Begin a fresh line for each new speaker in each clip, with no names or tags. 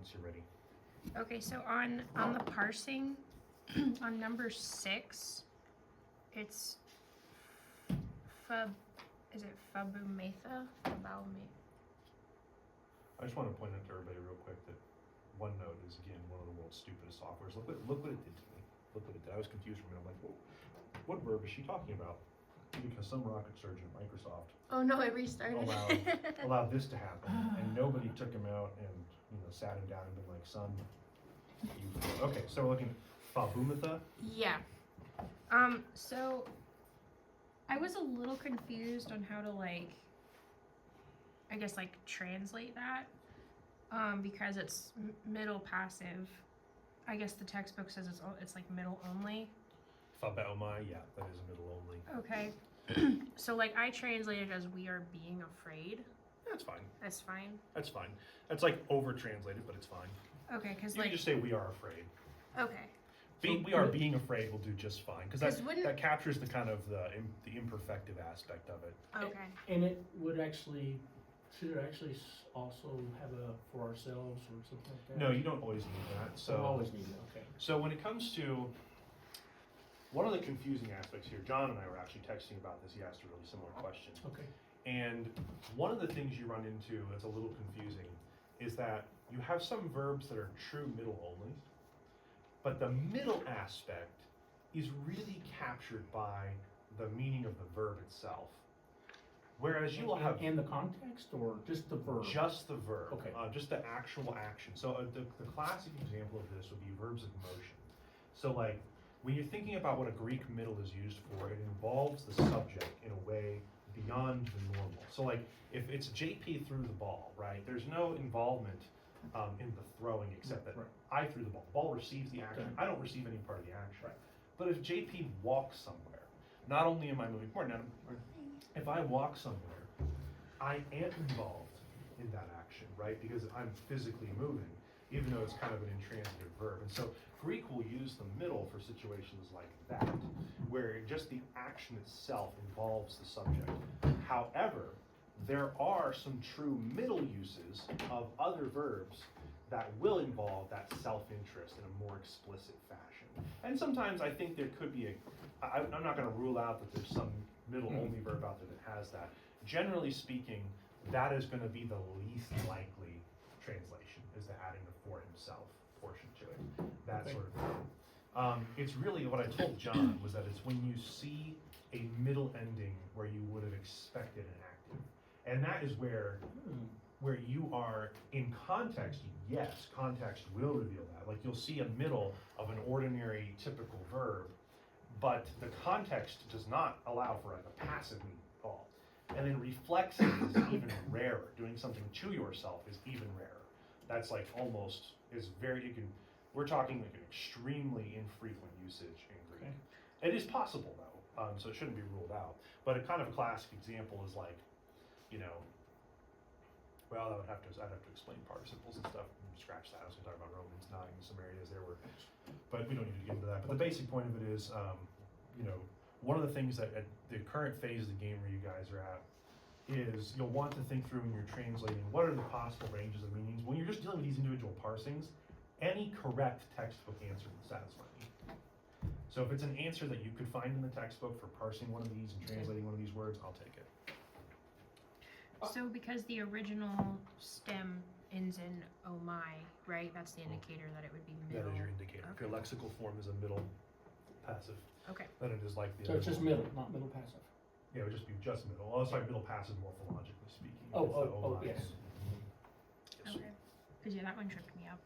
once you're ready.
Okay, so on the parsing, on number 6, it's is it Fabumetha?
I just want to point out to everybody real quick that OneNote is, again, one of the world's stupidest softwares. Look what it did to me. Look what it did. I was confused for a minute. I'm like, whoa, what verb is she talking about? Because some rocket surgeon at Microsoft
Oh no, it restarted.
allowed this to happen, and nobody took him out and sat him down and been like, son, okay, so we're looking at Fabumetha.
Yeah. So I was a little confused on how to translate that, because it's middle passive. I guess the textbook says it's like middle only.
Fabaumai, yeah, that is middle only.
Okay. So I translated as we are being afraid.
That's fine.
That's fine.
That's fine. That's like over translated, but it's fine.
Okay, because
you can just say we are afraid.
Okay.
We are being afraid will do just fine, because that captures the kind of the imperfective aspect of it.
Okay.
And it would actually, should it actually also have a for ourselves or something like that?
No, you don't always need that. So
don't always need it. Okay.
So when it comes to one of the confusing aspects here, John and I were actually texting about this. He asked a really similar question.
Okay.
And one of the things you run into that's a little confusing is that you have some verbs that are true middle only, but the middle aspect is really captured by the meaning of the verb itself. Whereas you will have...
And the context, or just the verb?
Just the verb.
Okay.
Just the actual action. So the classic example of this would be verbs of motion. So when you're thinking about what a Greek middle is used for, it involves the subject in a way beyond the normal. So if it's JP threw the ball, right, there's no involvement in the throwing except that I threw the ball. The ball receives the action. I don't receive any part of the action.
Right.
But if JP walks somewhere, not only am I moving forward, now if I walk somewhere, I am involved in that action, right, because I'm physically moving, even though it's kind of an intransitive verb. And so Greek will use the middle for situations like that, where just the action itself involves the subject. However, there are some true middle uses of other verbs that will involve that self-interest in a more explicit fashion. And sometimes I think there could be I'm not going to rule out that there's some middle-only verb out there that has that. Generally speaking, that is going to be the least likely translation, is the adding the for himself portion to it, that sort of thing. It's really what I told John was that it's when you see a middle ending where you would have expected an active, and that is where you are in context. Yes, context will reveal that. Like you'll see a middle of an ordinary typical verb, but the context does not allow for a passive meaning at all. And then reflexive is even rarer. Doing something to yourself is even rarer. That's we're talking like an extremely infrequent usage in Greek.
Okay.
It is possible though, so it shouldn't be ruled out. But a kind of classic example is well, I'd have to explain participles and stuff. Scratch that. I was going to talk about Romans 9 and some areas there but we don't need to get into that. But the basic point of it is, one of the things that at the current phase of the game where you guys are at is you'll want to think through when you're translating what are the possible ranges of meanings. When you're just dealing with these individual parsings, any correct textbook answer will satisfy you. So if it's an answer that you could find in the textbook for parsing one of these and translating one of these words, I'll take it.
So because the original stem ends in oh my, right? That's the indicator that it would be middle.
That is your indicator.
Okay.
If your lexical form is a middle passive,
Okay.
then it is like the
So it's just middle, not middle passive.
Yeah, it would just be just middle. Oh, sorry, middle passive morphologically speaking.
Oh,
It's the
oh,
my.
yes.
Yes.
Okay. Because that one tripped me up.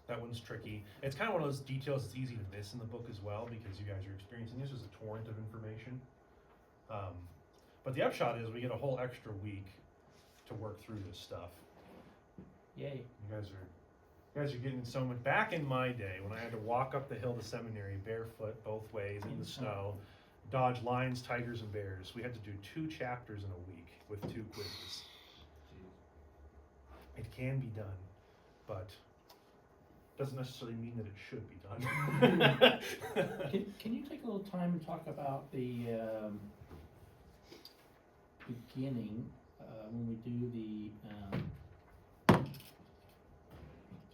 That one's tricky. It's kind of one of those details that's easy to miss in the book as well because you guys are experiencing this as a torrent of information. But the upshot is we get a whole extra week to work through this stuff.
Yay.
You guys are getting so much. Back in my day when I had to walk up the hill to seminary barefoot both ways in the snow, dodge lions, tigers, and bears, we had to do 2 chapters in a week with 2 quizzes. It can be done, but doesn't necessarily mean that it should be done.
Can you take a little time and talk about the beginning when we do the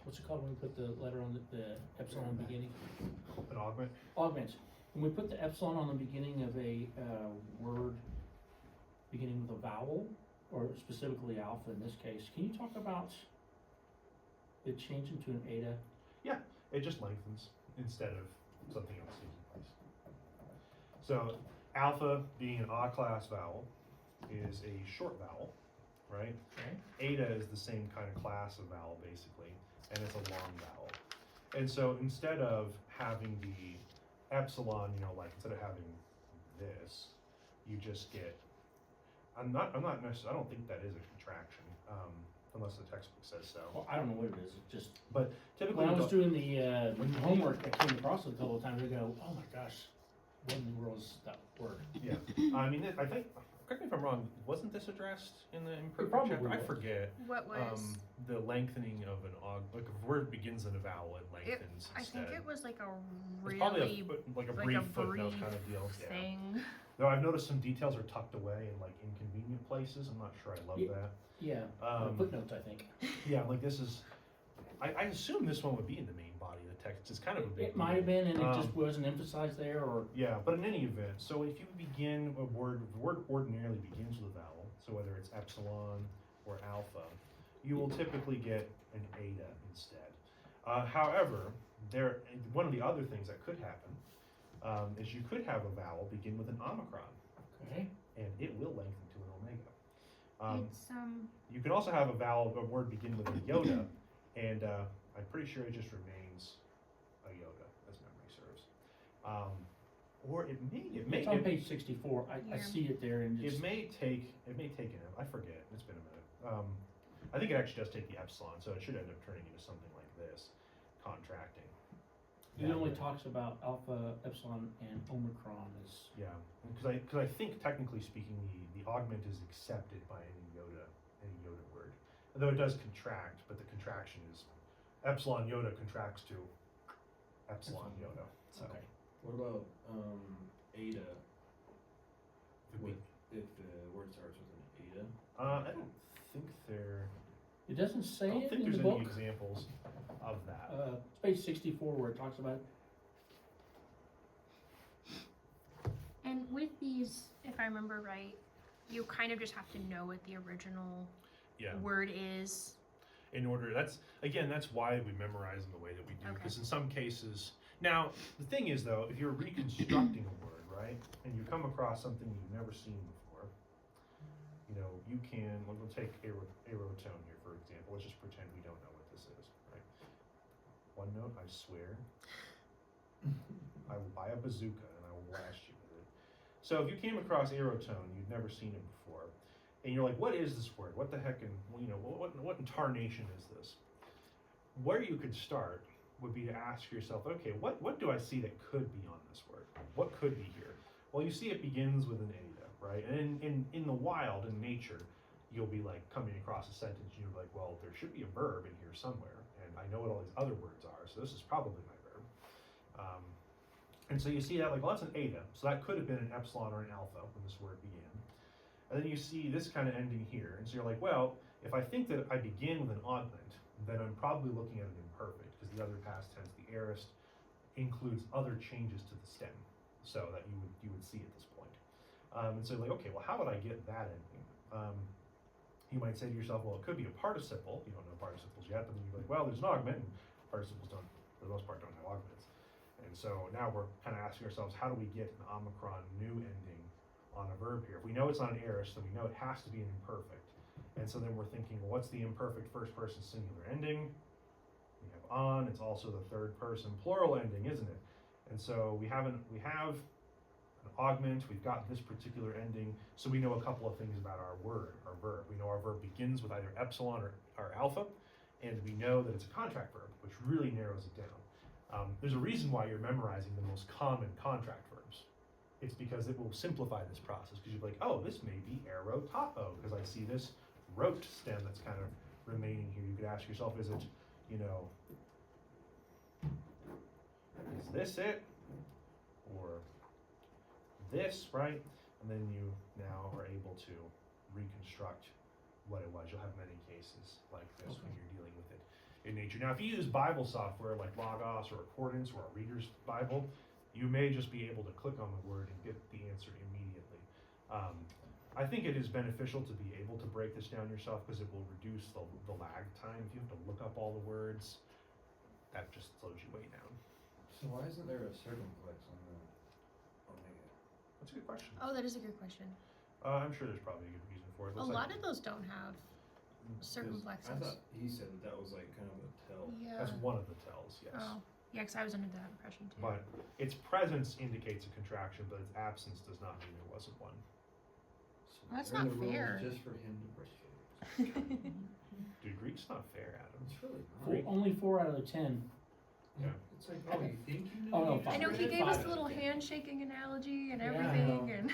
what's it called when we put the letter on the epsilon on the beginning?
An augment?
Augments. When we put the epsilon on the beginning of a, word beginning with a vowel, or specifically alpha in this case, can you talk about it changing to an eta?
It just lengthens instead of something else taking place. So alpha, being an A class vowel, is a short vowel, right?
Okay.
Eta is the same kind of class of vowel basically, and it's a long vowel. And so instead of having the epsilon, like instead of having this, you just get, I'm not necessarily, I don't think that is a contraction, unless the textbook says so.
Well, I don't know what it is, it just,
Typically,
when I was doing the homework, I came across it a couple of times, I go, oh my gosh, what in the world is that word?
yeah, I mean, I think, correct me if I'm wrong, wasn't this addressed in the imperfect
probably
chapter? I
was.
forget.
What was?
The lengthening of an like if a word begins in a vowel, it lengthens
I
instead.
think it was like a
It's probably
really
like a
like
brief
a
footnote
brief
kind of deal. Yeah.
thing.
Though I've noticed some details are tucked away in like inconvenient places. I'm not sure I love
Yeah.
that.
Yeah, footnotes, I think.
Yeah, like this is. I assume this one would be in the main body of the text. It's kind of a big.
It might have been, and it just
Um,
wasn't emphasized there, or,
Yeah, but in any event, so if you begin a word, the word ordinarily begins with a vowel, so whether it's epsilon or alpha, you will typically get an eta instead. However, one of the other things that could happen is you could have a vowel begin with an omicron,
okay,
and it will lengthen to an omega.
It's
You can also have a word begin with a iota, and I'm pretty sure it just remains a iota, as memory serves. Or it may
it's on page 64, I
Yeah.
see it there, and
It
just,
may take I forget, it's been a minute. I think it actually does take the epsilon, so it should end up turning into something like this, contracting.
it only talks about alpha, epsilon, and omicron is,
Yeah, because I think technically speaking, the augment is accepted by any iota word. Although it does contract, but the contraction is epsilon iota contracts to epsilon iota. So
okay.
What about eta?
could be-
If the word starts with an eta?
I don't think there.
It doesn't
I
say
don't
it
think
in the
there's any
book,
examples of that.
it's page 64 where it talks about,
and with these, if I remember right, you kind of just have to know what the original
Yeah.
word is.
In order, that's why we memorize them the way that we do,
Okay.
because in some cases, now the thing is though, if you're reconstructing a word, right, and you come across something you've never seen before, you can, we'll take aerotone here for example. Let's just pretend we don't know what this is, right? One note, I swear, I will buy a bazooka and I will blast you with it. So if you came across aerotone, you'd never seen it before, and you're like, what is this word? What the heck, and what in tarnation is this? Where you could start would be to ask yourself, okay, what do I see that could be on this word? What could be here? Well, you see it begins with an eta, right? And in the wild, in nature, you'll be like coming across a sentence, and you're like, well, there should be a verb in here somewhere, and I know what all these other words are, so this is probably my verb. And so you see that, like, well, that's an eta, so that could have been an epsilon or an alpha when this word began. And then you see this kind of ending here, and so you're like, well, if I think that I begin with an augment, then I'm probably looking at an imperfect, because the other past tense, the aorist, includes other changes to the stem, so that you would see at this point. And so you're like, okay, well, how would I get that ending? You might say to yourself, well, it could be a participle. You don't know participles yet, but then you're like, well, there's an augment, and participles don't, for the most part, don't have augments. And so now we're kind of asking ourselves, how do we get an omicron new ending on a verb here? If we know it's not an aorist, then we know it has to be an imperfect. And so then we're thinking, well, what's the imperfect first person singular ending? We have on, it's also the third person plural ending, isn't it? And so we have an augment, we've got this particular ending, so we know a couple of things about our verb. We know our verb begins with either epsilon or alpha, and we know that it's a contract verb, which really narrows it down. There's a reason why you're memorizing the most common contract verbs. It's because it will simplify this process, because you're like, oh, this may be aerotapo, because I see this rote stem that's kind of remaining here. You could ask yourself, is it, is this it? Or this, right? And then you now are able to reconstruct what it was. You'll have many cases like this when you're dealing with it. in nature. Now, if you use Bible software like Logos or Accordance or a Reader's Bible, you may just be able to click on the word and get the answer immediately. I think it is beneficial to be able to break this down yourself because it will reduce the lag time. If you have to look up all the words, that just slows you way down.
So why isn't there a circumflex on the omega?
That's a good question.
Oh, that is a good question.
I'm sure there's probably a good reason for it.
A lot of those don't have circumflexes.
I thought he said that was like kind of a tell.
Yeah.
That's one of the tells, yes.
Oh, yeah, because I was under that impression too.
But its presence indicates a contraction, but its absence does not mean there wasn't one.
So
That's
they're
not
the rules
fair.
just for him to break it.
Dude, Greek's not fair, Adam.
It's really
Four,
not.
only 4 out of 10.
Yeah.
It's like, oh, you think you
Oh,
know?
no,
you
fine.
I know he
just
gave
read
us
it.
the little handshaking analogy and
Yeah, I
everything,
know.
and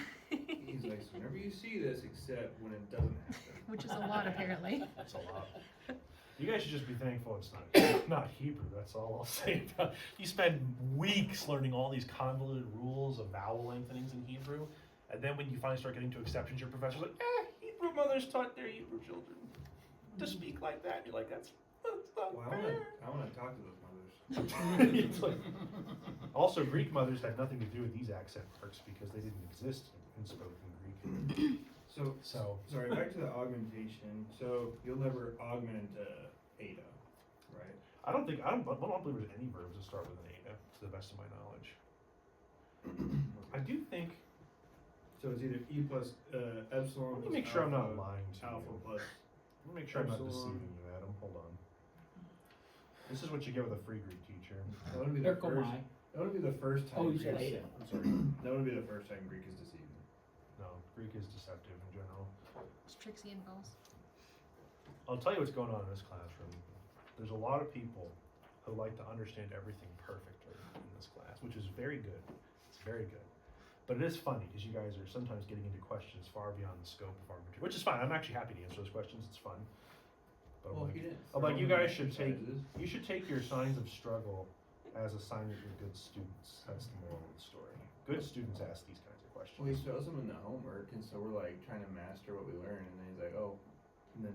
He's like, so whenever you see this, except when it doesn't happen.
which is a lot apparently.
That's a lot. You guys should just be thankful it's not Hebrew. That's all I'll say about it. You spend weeks learning all these convoluted rules of vowel lengthenings in Hebrew, and then when you finally start getting to exceptions, your professor's like, Hebrew mothers taught their Hebrew children to speak like that. You're like, that's not
Well,
fair.
I want to talk to those mothers.
It's like- also, Greek mothers had nothing to do with these accent marks because they didn't exist in spoken Greek.
So,
So,
sorry, back to the augmentation. So you'll never augment into eta, right?
I don't believe there's any verbs that start with an eta, to the best of my knowledge. I do think.
So it's either e plus epsilon.
Let me
plus
make sure I'm not
alpha,
lying to
Alpha
you.
plus.
Let me make sure I'm not
Epsilon.
deceiving you, Adam. Hold on. This is what you get with a free Greek teacher.
That would be the first.
Erkomai.
That would be the first time.
Oh, you said
Greek-
Ada. I'm sorry.
That would be the first time Greek is deceiving.
No, Greek is deceptive in general.
It's Trixie and Balls.
I'll tell you what's going on in this classroom. There's a lot of people who like to understand everything perfectly in this class, which is very good. It's very good. But it is funny because you guys are sometimes getting into questions far beyond the scope of our material, which is fine. I'm actually happy to answer those questions. It's fun. But
Well, if you didn't.
I'm like, you
throw in
guys should take
exercises-
you should take your signs of struggle as a sign that you're good students. That's the moral of the story. Good students ask these kinds of questions.
Well, he throws them in the homework, and so we're like trying to master what we learn, and then he's like, oh, and then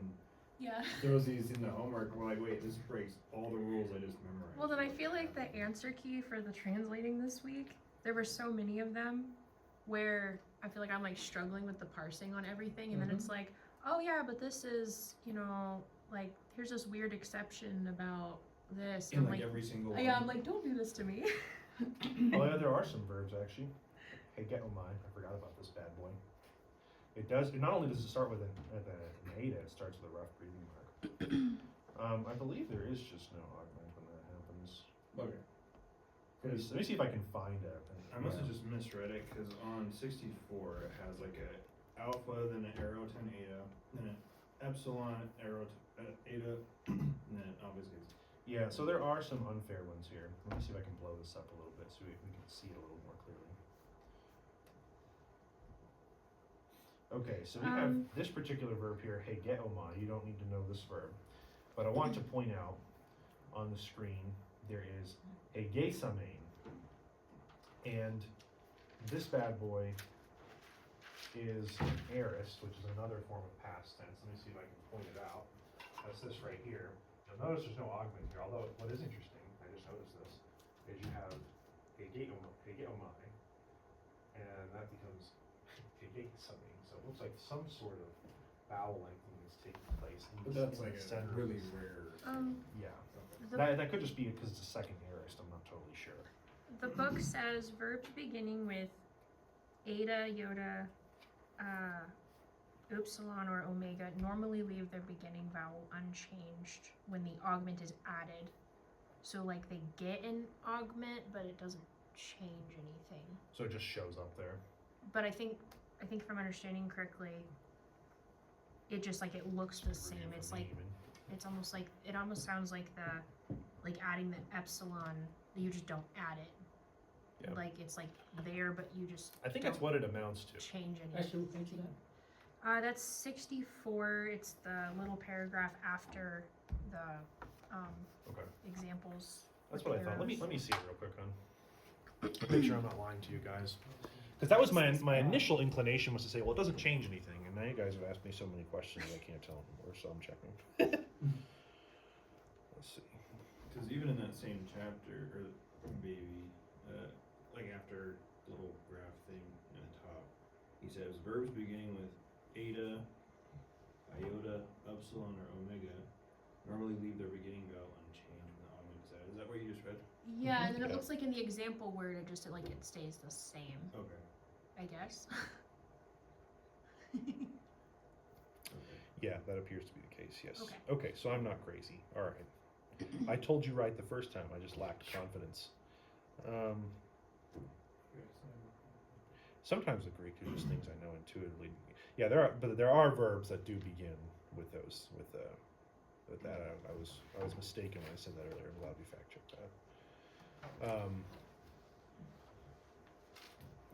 Yeah.
throws these in the homework. And we're like, wait, this breaks all the rules I just memorized.
Well, then I feel like the answer key for the translating this week, there were so many of them where I feel like I'm like struggling with the parsing on everything, and then it's like, oh yeah, but this is, you know, like here's this weird exception about this.
in
I'm
like
like,
every single one.
yeah, I'm like, don't do this to me.
Oh yeah, there are some verbs actually. Hey, get on mine. I forgot about this bad boy. It does. Not only does it start with an eta, it starts with a rough breathing mark. I believe there is just no augment when that happens.
Okay.
Let me see if I can find it.
I must have just misread it because on 64 it has like a alpha, then an arrow to an eta, then an epsilon arrow to eta, and then obviously it's
Yeah, so there are some unfair ones here. Let me see if I can blow this up a little bit so we can see it a little more clearly. Okay, so we have this particular verb here, hegeomai. You don't need to know this verb. But I want to point out on the screen there is hegesamein. And this bad boy is an aorist, which is another form of past tense. Let me see if I can point it out. That's this right here. You'll notice there's no augment here, although what is interesting, I just noticed this, is you have hegeomai, and that becomes hegesamein. So it looks like some sort of vowel lengthening is taking place. in
But
the-
that's
in
like
the
a
center of
really
this.
rare.
Yeah.
The,
That could just be because it's a second aorist, I'm not totally sure.
the book says verbs beginning with eta, iota, upsilon, or omega normally leave their beginning vowel unchanged when the augment is added. So like they get an augment, but it doesn't change anything.
So it just shows up there.
But I think if I'm understanding correctly, it just like it looks the same.
Review
It's
from
like
Neiman.
it's almost like it almost sounds like adding the epsilon. You just don't add it.
Yeah.
Like it's like there, but you just
I think that's
don't
what it amounts to.
change anything.
Actually, what page is that?
That's 64. It's the little paragraph after the
Okay.
examples.
That's
with
what I thought. Let me
arrows.
see it real quick, hon. Make sure I'm not lying to you guys. Because that was my initial inclination was to say, well, it doesn't change anything. And now you guys have asked me so many questions I can't tell anymore, so I'm checking. Let's see.
Cause even in that same chapter, or maybe, like after the little graph thing in the top, he says verbs beginning with eta, iota, epsilon, or omega normally leave their beginning vowel unchanged when the augment is added. Is that what you just read?
Yeah, and then it
Yeah.
looks like in the example word, it stays the same,
Okay.
I guess.
Okay.
Yeah, that appears to be the case, yes.
Okay.
Okay, so I'm not crazy. All right. I told you right the first time, I just lacked confidence. Sometimes the Greek is just things I know intuitively. Yeah, but there are verbs that do begin with those, with that. I was mistaken when I said that earlier. I'm glad we fact checked that.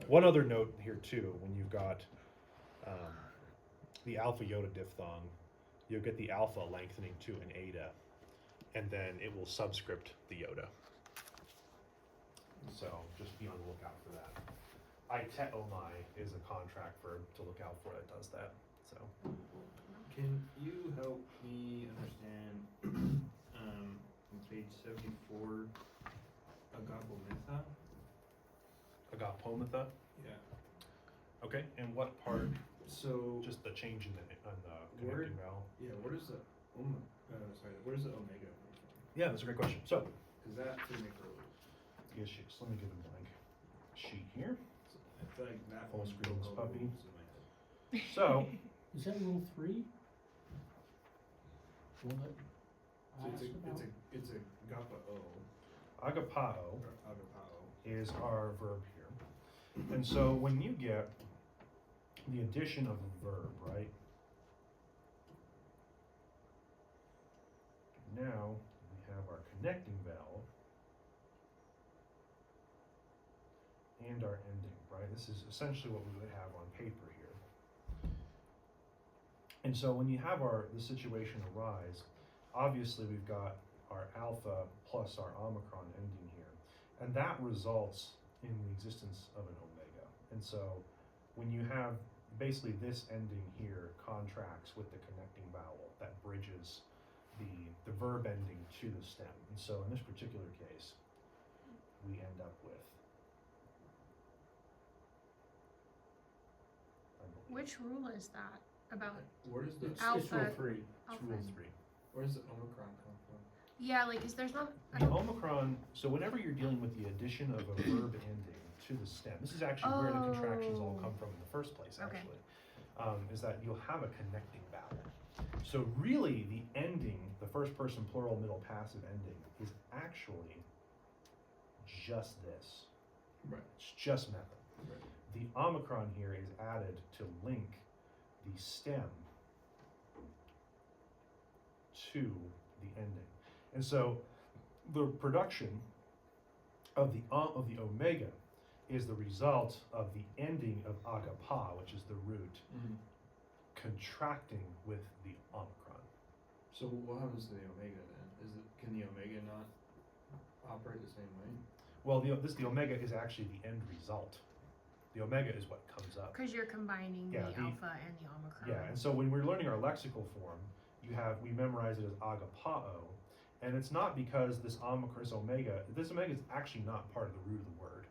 One other note here too, when you've got the alpha iota diphthong, you'll get the alpha lengthening to an eta, and then it will subscript the iota. So just be on the lookout for that. Iteomai is a contract verb to look out for that does that. So
Can you help me understand, on page 74, agapometha?
agapometha.
Yeah.
Okay, and what part?
So,
Just the change in the
Where-
connecting vowel.
yeah, where does the where does the omega come from?
Yeah, that's a great question. So
Cause that threw me for a loop.
issues. Let me get a blank sheet here.
So I feel like that
Full
one
screen this
broke all the
puppy.
loops in my head.
So
Is that rule 3? The one that
So
I asked about?
it's a gapa-o,
agapao
or agapao.
is our verb here. And so when you get the addition of a verb, right? Now we have our connecting vowel and our ending, right? This is essentially what we would have on paper here. And so when you have the situation arise, obviously we've got our alpha plus our omicron ending here. And that results in the existence of an omega. And so when you have basically this ending here contracts with the connecting vowel that bridges the verb ending to the stem. And so in this particular case, we end up with, I believe,
Which rule is that about
Where does the,
It's
Alpha.
rule 3.
it's
alpha?
rule 3.
where does the omicron come from?
Yeah, like, is there's not. I
The
don't-
omicron, so whenever you're dealing with the addition of a verb ending to the stem, this is actually where the contractions all come from in the first place,
Okay.
actually, is that you'll have a connecting vowel. So really, the ending, the first person plural middle passive ending, is actually just this.
Right.
It's just method.
Right.
The omicron here is added to link the stem to the ending. And so the production of the omega is the result of the ending of agapa, which is the root, contracting with the omicron.
So what happens to the omega then? Can the omega not operate the same way?
Well, the omega is actually the end result. The omega is what comes up.
Because you're combining
Yeah,
the
the-
alpha and the omicron.
Yeah, and so when we're learning our lexical form, we memorize it as agapao, and it's not because this omega is actually not part of the root of the word.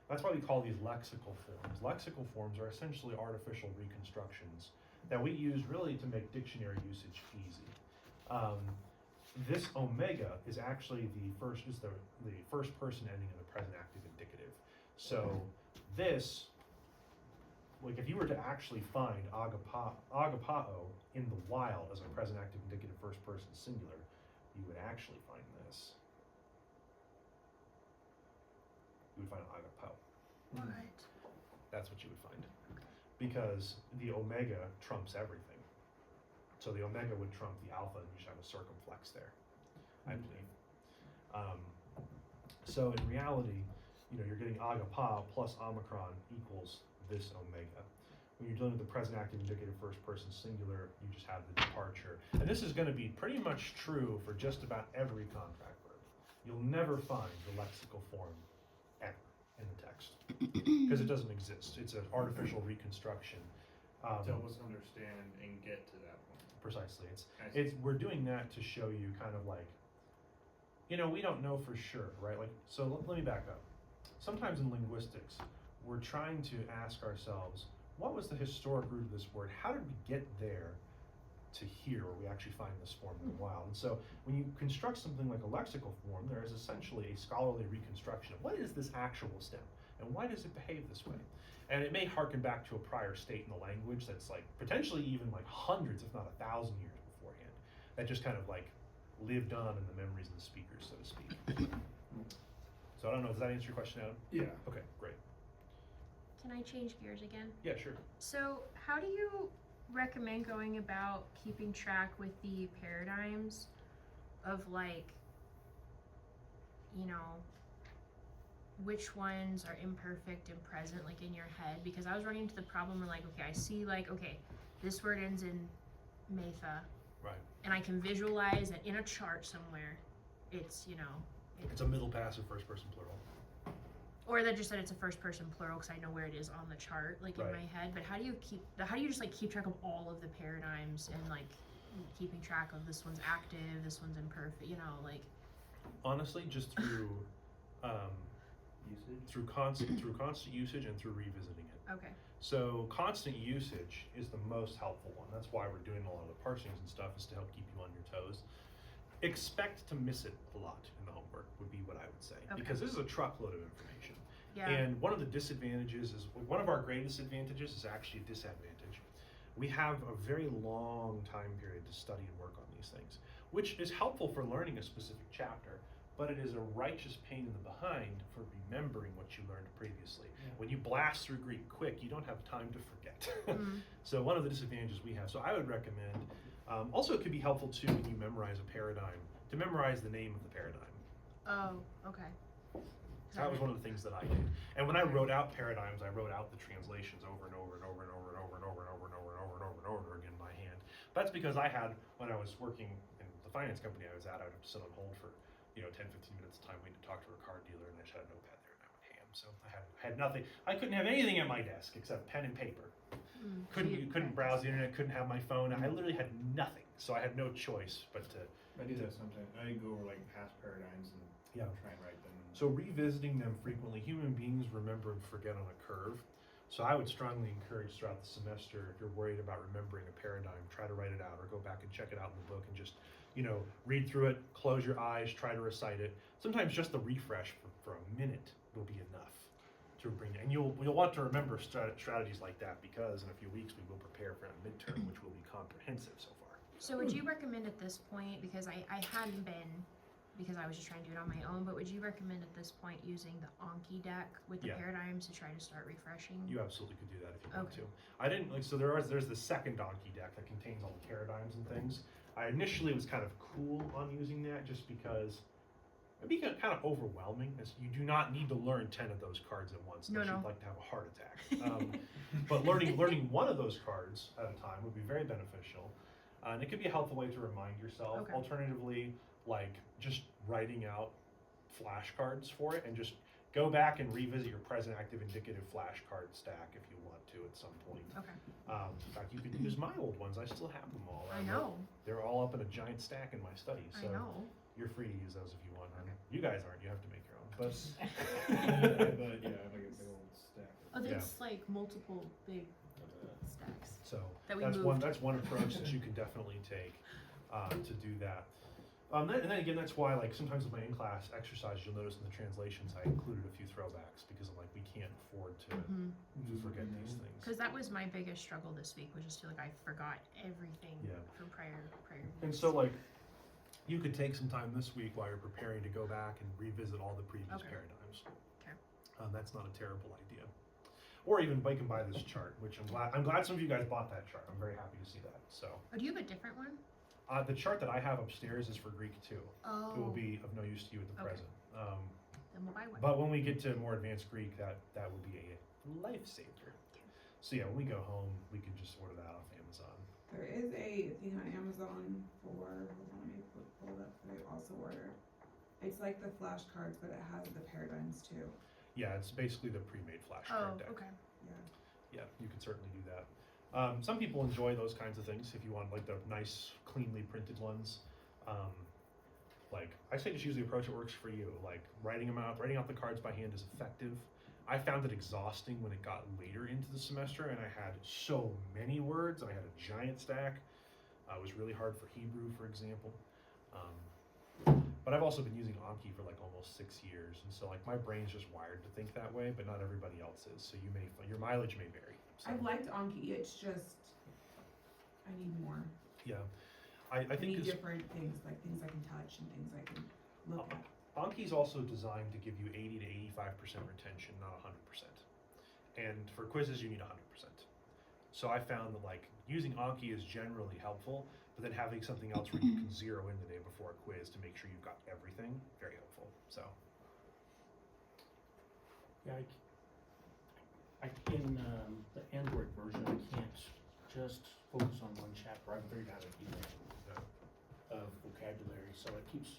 That's why we call these lexical forms. Lexical forms are essentially artificial reconstructions that we use really to make dictionary usage easy. This omega is actually the first person ending in the present active indicative. So this, like if you were to actually find agapao in the wild as a present active indicative first person singular, you would actually find this. You would find agapao.
What?
That's what you would find. Because the omega trumps everything. So the omega would trump the alpha, and you should have a circumflex there, I believe. So in reality, you're getting agapa plus omicron equals this omega. When you're dealing with the present active indicative first person singular, you just have the departure. And this is going to be pretty much true for just about every contract verb. You'll never find the lexical form ever in the text because it doesn't exist. It's an artificial reconstruction.
To help us understand and get to that point.
precisely.
I see.
We're doing that to show you kind of like, we don't know for sure, right? Like, so let me back up. Sometimes in linguistics, we're trying to ask ourselves, what was the historic root of this word? How did we get there to here, where we actually find this form in the wild? And so when you construct something like a lexical form, there is essentially a scholarly reconstruction of what is this actual stem and why does it behave this way? And it may harken back to a prior state in the language that's like potentially even like hundreds, if not 1,000 years beforehand, that just kind of like lived on in the memories of the speakers, so to speak. So I don't know, does that answer your question, Adam?
Yeah.
Okay, great.
Can I change gears again?
Yeah, sure.
So, how do you recommend going about keeping track with the paradigms of like, which ones are imperfect and present, like in your head? Because I was running into the problem where like, okay, I see like, okay, this word ends in metha.
Right.
And I can visualize that in a chart somewhere, it's,
It's a middle passive first person plural.
or that just said it's a first person plural because I know where it is on the chart, like in
Right.
my head. But how do you just like keep track of all of the paradigms and like keeping track of this one's active, this one's imperfect, like.
Honestly, just through
Usage.
through constant usage and through revisiting it.
Okay.
So constant usage is the most helpful one. That's why we're doing a lot of the parsings and stuff, is to help keep you on your toes. Expect to miss it a lot in the homework would be what I would say,
Okay.
because this is a truckload of information.
Yeah.
And one of the disadvantages is, one of our greatest advantages is actually a disadvantage. We have a very long time period to study and work on these things, which is helpful for learning a specific chapter, but it is a righteous pain in the behind for remembering what you learned previously.
Yeah.
When you blast through Greek quick, you don't have time to forget.
Mhm.
So one of the disadvantages we have, so I would recommend, also it could be helpful too when you memorize a paradigm, to memorize the name of the paradigm.
Oh, okay.
That was one of the things that I did. And when I wrote out paradigms, I wrote out the translations over and over and over and over and over and over and over and over and over and over and over again by hand. That's because I had, when I was working in the finance company I was at, I would have to sit on hold for 10, 15 minutes of time waiting to talk to a car dealer, and I just had a notepad there and I would ham. So I had nothing. I couldn't have anything at my desk except pen and paper. Couldn't browse the internet, couldn't have my phone. I literally had nothing. So I had no choice but to.
I do that sometimes. I go over like past paradigms and try and write them.
So revisiting them frequently, human beings remember and forget on a curve. So I would strongly encourage throughout the semester, if you're worried about remembering a paradigm, try to write it out or go back and check it out in the book and just, read through it, close your eyes, try to recite it. Sometimes just the refresh for a minute will be enough to bring it. And you'll want to remember strategies like that, because in a few weeks we will prepare for a midterm, which will be comprehensive so far.
So would you recommend at this point, because I hadn't been, because I was just trying to do it on my own, but would you recommend at this point using the Anki deck with the
Yeah.
paradigms to try to start refreshing?
You absolutely could do that if you want
Okay.
to. I didn't so there's the second Donkey deck that contains all the paradigms and things. I initially was kind of cool on using that just because it'd be kind of overwhelming, as you do not need to learn 10 of those cards at once unless
No.
you'd like to have a heart attack. But learning one of those cards at a time would be very beneficial. And it could be a helpful way to remind yourself.
Okay.
Alternatively, like just writing out flashcards for it and just go back and revisit your present active indicative flashcard stack if you want to at some point.
Okay.
In fact, you could use my old ones. I still have them all.
I know.
They're all up in a giant stack in my study. So
I know.
you're free to use those if you want. You guys aren't. You have to make your own. But
But yeah, I have like a big old stack.
Oh,
Yeah.
it's like multiple big
Of,
stacks.
so
That we
that's
moved.
one approach that you can definitely take to do that. And then again, that's why, like, sometimes with my in-class exercise, you'll notice in the translations I included a few throwbacks, because I'm like, we can't afford to forget these things.
Because that was my biggest struggle this week, was just feel like I forgot everything
Yeah.
from prior
And
weeks.
so, like, you could take some time this week while you're preparing to go back and revisit all the previous
Okay.
paradigms.
Okay.
That's not a terrible idea. Or even you can buy this chart, which I'm glad some of you guys bought that chart. I'm very happy to see that. So
Oh, do you have a different one?
the chart that I have upstairs is for Greek too.
Oh.
It will be of no use to you at the
Okay.
present.
Then we'll buy one.
But when we get to more advanced Greek, that would be a lifesaver. So yeah, when we go home, we can just order that off Amazon.
There is a thing on Amazon for, hold on, let me pull it up, that I also order. It's like the flashcards, but it has the paradigms too.
Yeah, it's basically the pre-made flashcard
Oh,
deck.
okay.
Yeah.
Yeah, you can certainly do that. Some people enjoy those kinds of things if you want like the nice, cleanly printed ones. Like I say, just use the approach that works for you. Like writing out the cards by hand is effective. I found it exhausting when it got later into the semester and I had so many words and I had a giant stack. It was really hard for Hebrew, for example. But I've also been using Anki for like almost 6 years, and so like my brain's just wired to think that way, but not everybody else is. So your mileage may vary. So,
I've liked Anki, it's just, I need more.
yeah, I
I
think
need
it's,
different things, like things I can touch and things I can look at.
Anki's also designed to give you 80 to 85% retention, not 100%. And for quizzes, you need 100%. So I found that like using Anki is generally helpful, but then having something else where you can zero in the day before a quiz to make sure you've got everything, very helpful. So
Yeah, I can, the Android version, I can't just focus on one chapter. I'm very bad at keeping of vocabulary, so it keeps,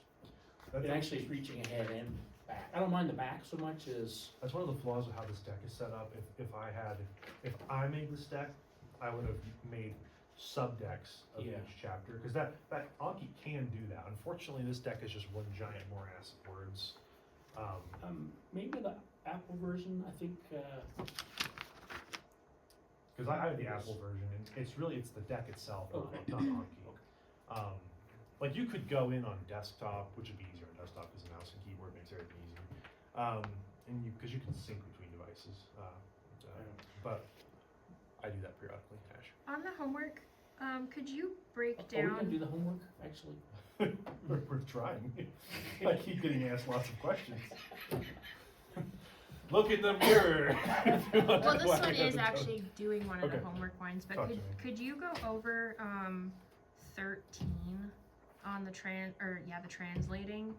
it actually is reaching ahead and back. I don't mind the back so much as,
that's one of the flaws of how this deck is set up. If I made this deck, I would have made sub-decks of
Yeah.
each chapter, because that Anki can do that. Unfortunately, this deck is just one giant morass of words.
maybe the Apple version, I think,
Because I have the Apple version, and it's the deck itself,
Okay.
not Anki. Like you could go in on desktop, which would be easier on desktop because the mouse and keyboard makes everything easier. And because you can sync between devices. But I do that periodically, Ash.
On the homework, could you break
are we gonna
down?
do the homework, actually?
We're trying. I keep getting asked lots of questions. Look in the mirror.
Well, this one is actually doing one of
Okay.
the homework ones, but
Talk to
could
me.
you go over 13 on the the translating?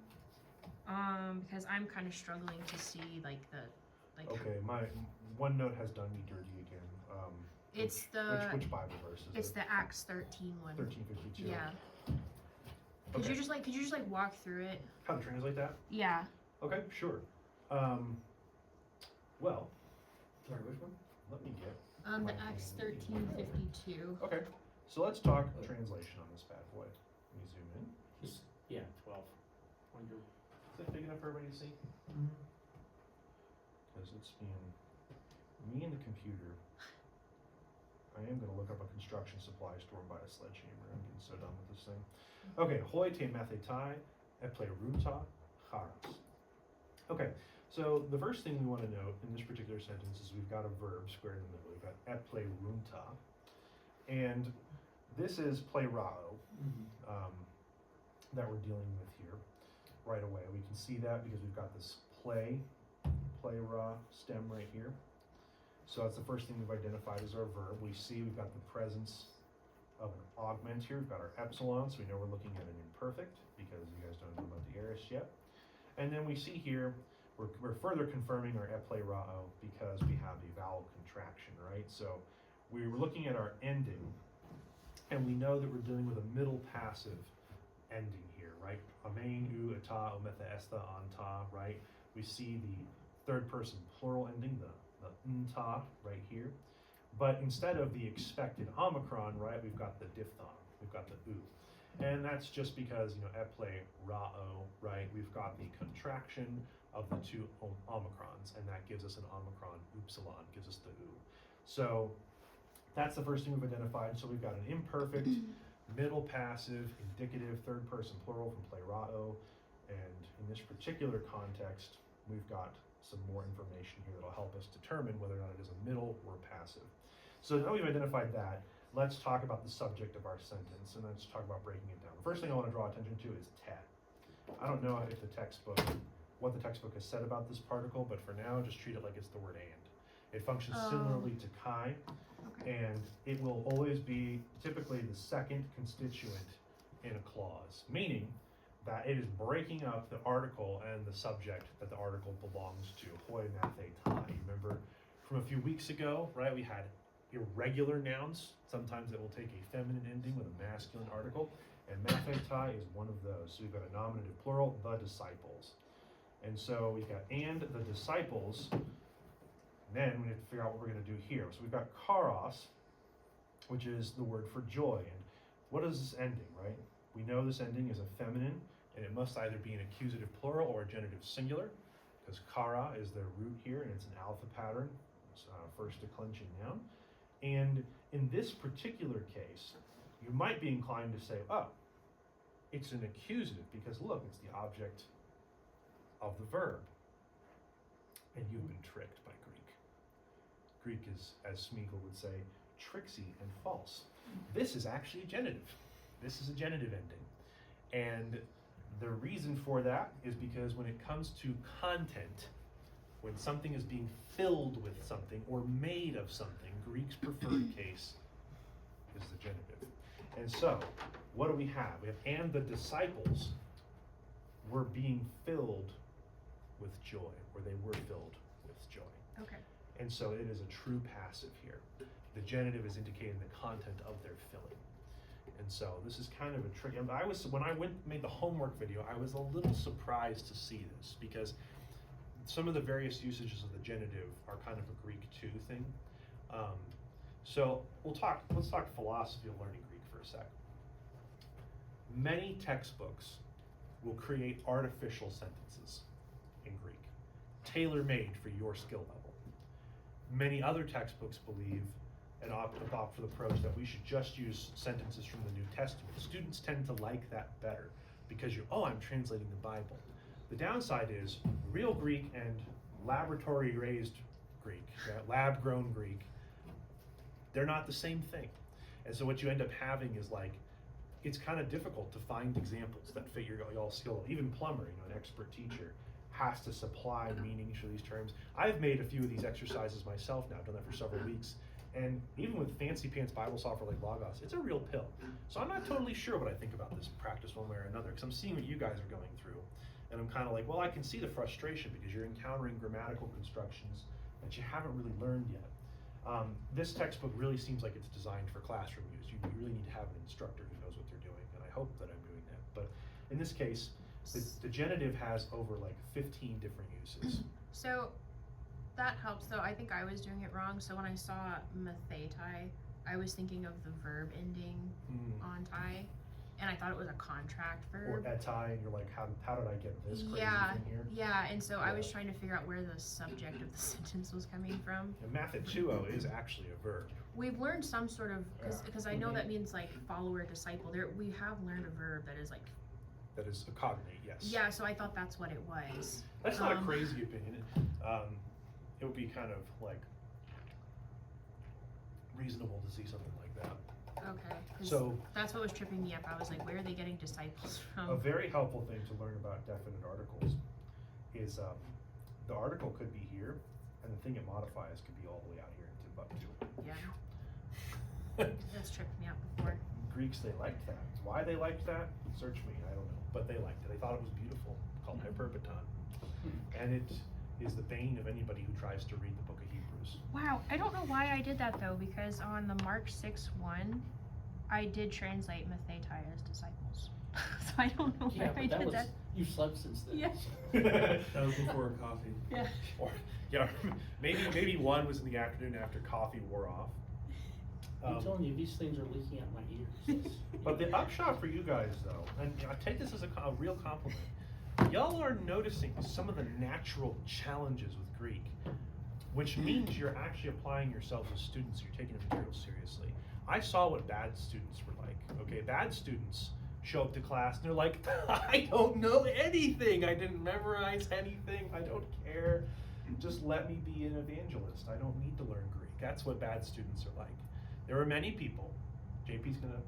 Because I'm kind of struggling to see like
Okay, my OneNote has done me dirty again.
It's
which Bible verse is
it's
it?
the Acts 13 one.
1352.
Yeah. Could
Okay.
you just walk through it?
How to translate that?
Yeah.
Okay, sure. Well, sorry, which one? Let me get.
The Acts 13:52.
Okay, so let's talk translation on this bad boy. Let me zoom in.
Just, yeah, 12. Wonder.
Is that big enough for everybody to see? Because it's being me and the computer. I am going to look up a construction supply store and buy a sledgehammer. I'm getting so done with this thing. Okay, hoi te mathetai eplerunta charas. Okay, so the first thing we want to note in this particular sentence is we've got a verb squared in the middle. We've got eplerunta, and this is plerao that we're dealing with here right away. We can see that because we've got this plera stem right here. So that's the first thing we've identified as our verb. We see we've got the presence of an augment here. We've got our epsilon, so we know we're looking at an imperfect because you guys don't know about the aorist yet. And then we see here, we're further confirming our eplerao because we have a vowel contraction, right? So we were looking at our ending, and we know that we're dealing with a middle passive ending here, right? Amen, u, ata, ometha, esta, anta, right? We see the third person plural ending, the nta right here. But instead of the expected omicron, right, we've got the diphthong, we've got the u. And that's just because, eplerao, right, we've got the contraction of the two omicrons, and that gives us an omicron upsilon, gives us the u. So that's the first thing we've identified. So we've got an imperfect, middle passive, indicative, third person plural from plerao. And in this particular context, we've got some more information here that'll help us determine whether or not it is a middle or passive. So now we've identified that, let's talk about the subject of our sentence, and let's talk about breaking it down. The first thing I want to draw attention to is te. I don't know if what the textbook has said about this particle, but for now, just treat it like it's the word and. It functions similarly to kai,
Okay.
and it will always be typically the second constituent in a clause, meaning that it is breaking up the article and the subject that the article belongs to. Hoi mathe tai. Remember from a few weeks ago, right? We had irregular nouns. Sometimes it will take a feminine ending with a masculine article, and mathe tai is one of those. So we've got a nominative plural, the disciples. And so we've got and the disciples. And then we have to figure out what we're going to do here. So we've got karos, which is the word for joy. And what is this ending, right? We know this ending is a feminine, and it must either be an accusative plural or a genitive singular, because kara is their root here, and it's an alpha pattern, it's, first declension noun. And in this particular case, you might be inclined to say, oh, it's an accusative, because look, it's the object of the verb. And you've been tricked by Greek. Greek is, as Smeagol would say, tricksy and false. This is actually a genitive. This is a genitive ending. And the reason for that is because when it comes to content, when something is being filled with something or made of something, Greek's preferred case is the genitive. And so, what do we have? We have, and the disciples were being filled with joy, or they were filled with joy.
Okay.
And so it is a true passive here. The genitive is indicating the content of their filling. And so this is kind of a trick. And when I made the homework video, I was a little surprised to see this, because some of the various usages of the genitive are kind of a Greek too thing. So let's talk philosophy of learning Greek for a sec. Many textbooks will create artificial sentences in Greek, tailor-made for your skill level. Many other textbooks believe and opt for the approach that we should just use sentences from the New Testament. Students tend to like that better because I'm translating the Bible. The downside is real Greek and laboratory-raised Greek, lab-grown Greek, they're not the same thing. And so what you end up having is it's kind of difficult to find examples that fit your skill level. Even plumber, an expert teacher has to supply meanings for these terms. I've made a few of these exercises myself now, I've done that for several weeks. And even with fancy pants Bible software like Logos, it's a real pill. So I'm not totally sure what I think about this practice one way or another, because I'm seeing what you guys are going through. And I'm kind of like, well, I can see the frustration because you're encountering grammatical constructions that you haven't really learned yet. This textbook really seems like it's designed for classroom use. You really need to have an instructor who knows what they're doing, and I hope that I'm doing that. But in this case, the genitive has over 15 different uses.
So that helps, though. I think I was doing it wrong. So when I saw mathetai, I was thinking of the verb ending on tai, and I thought it was a contract verb.
Or etai, and you're like, how did I get this crazy thing here?
Yeah, and so I was trying to figure out where the subject of the sentence was coming from.
And mathetuo is actually a verb.
We've learned some sort of, because I know that means follower, disciple. We have learned a verb that is
That is a cognate, yes.
Yeah, so I thought that's what it was.
That's not a crazy opinion. It would be kind of reasonable to see something like that.
Okay, 'cause
So
that's what was tripping me up. I was like, where are they getting disciples from?
a very helpful thing to learn about definite articles is the article could be here, and the thing it modifies could be all the way out here into Timbuktu.
Yeah. That's tripped me up before.
Greeks, they liked that. Why they liked that? Search me, I don't know. But they liked it. They thought it was beautiful, called hyperbaton. And it is the bane of anybody who tries to read the book of Hebrews.
Wow, I don't know why I did that though, because on the Mark 6:1, I did translate mathetai as disciples. So I don't know why I did that.
You slept since then.
Yeah.
That was before coffee.
Yeah.
Or, maybe one was in the afternoon after coffee wore off.
I'm telling you, these things are leaking out my ears.
But the upshot for you guys, though, and I take this as a real compliment, y'all are noticing some of the natural challenges with Greek, which means you're actually applying yourselves as students. You're taking the material seriously. I saw what bad students were like. Okay, bad students show up to class and they're like, I don't know anything. I didn't memorize anything. I don't care. Just let me be an evangelist. I don't need to learn Greek. That's what bad students are like. There were many people, JP's gonna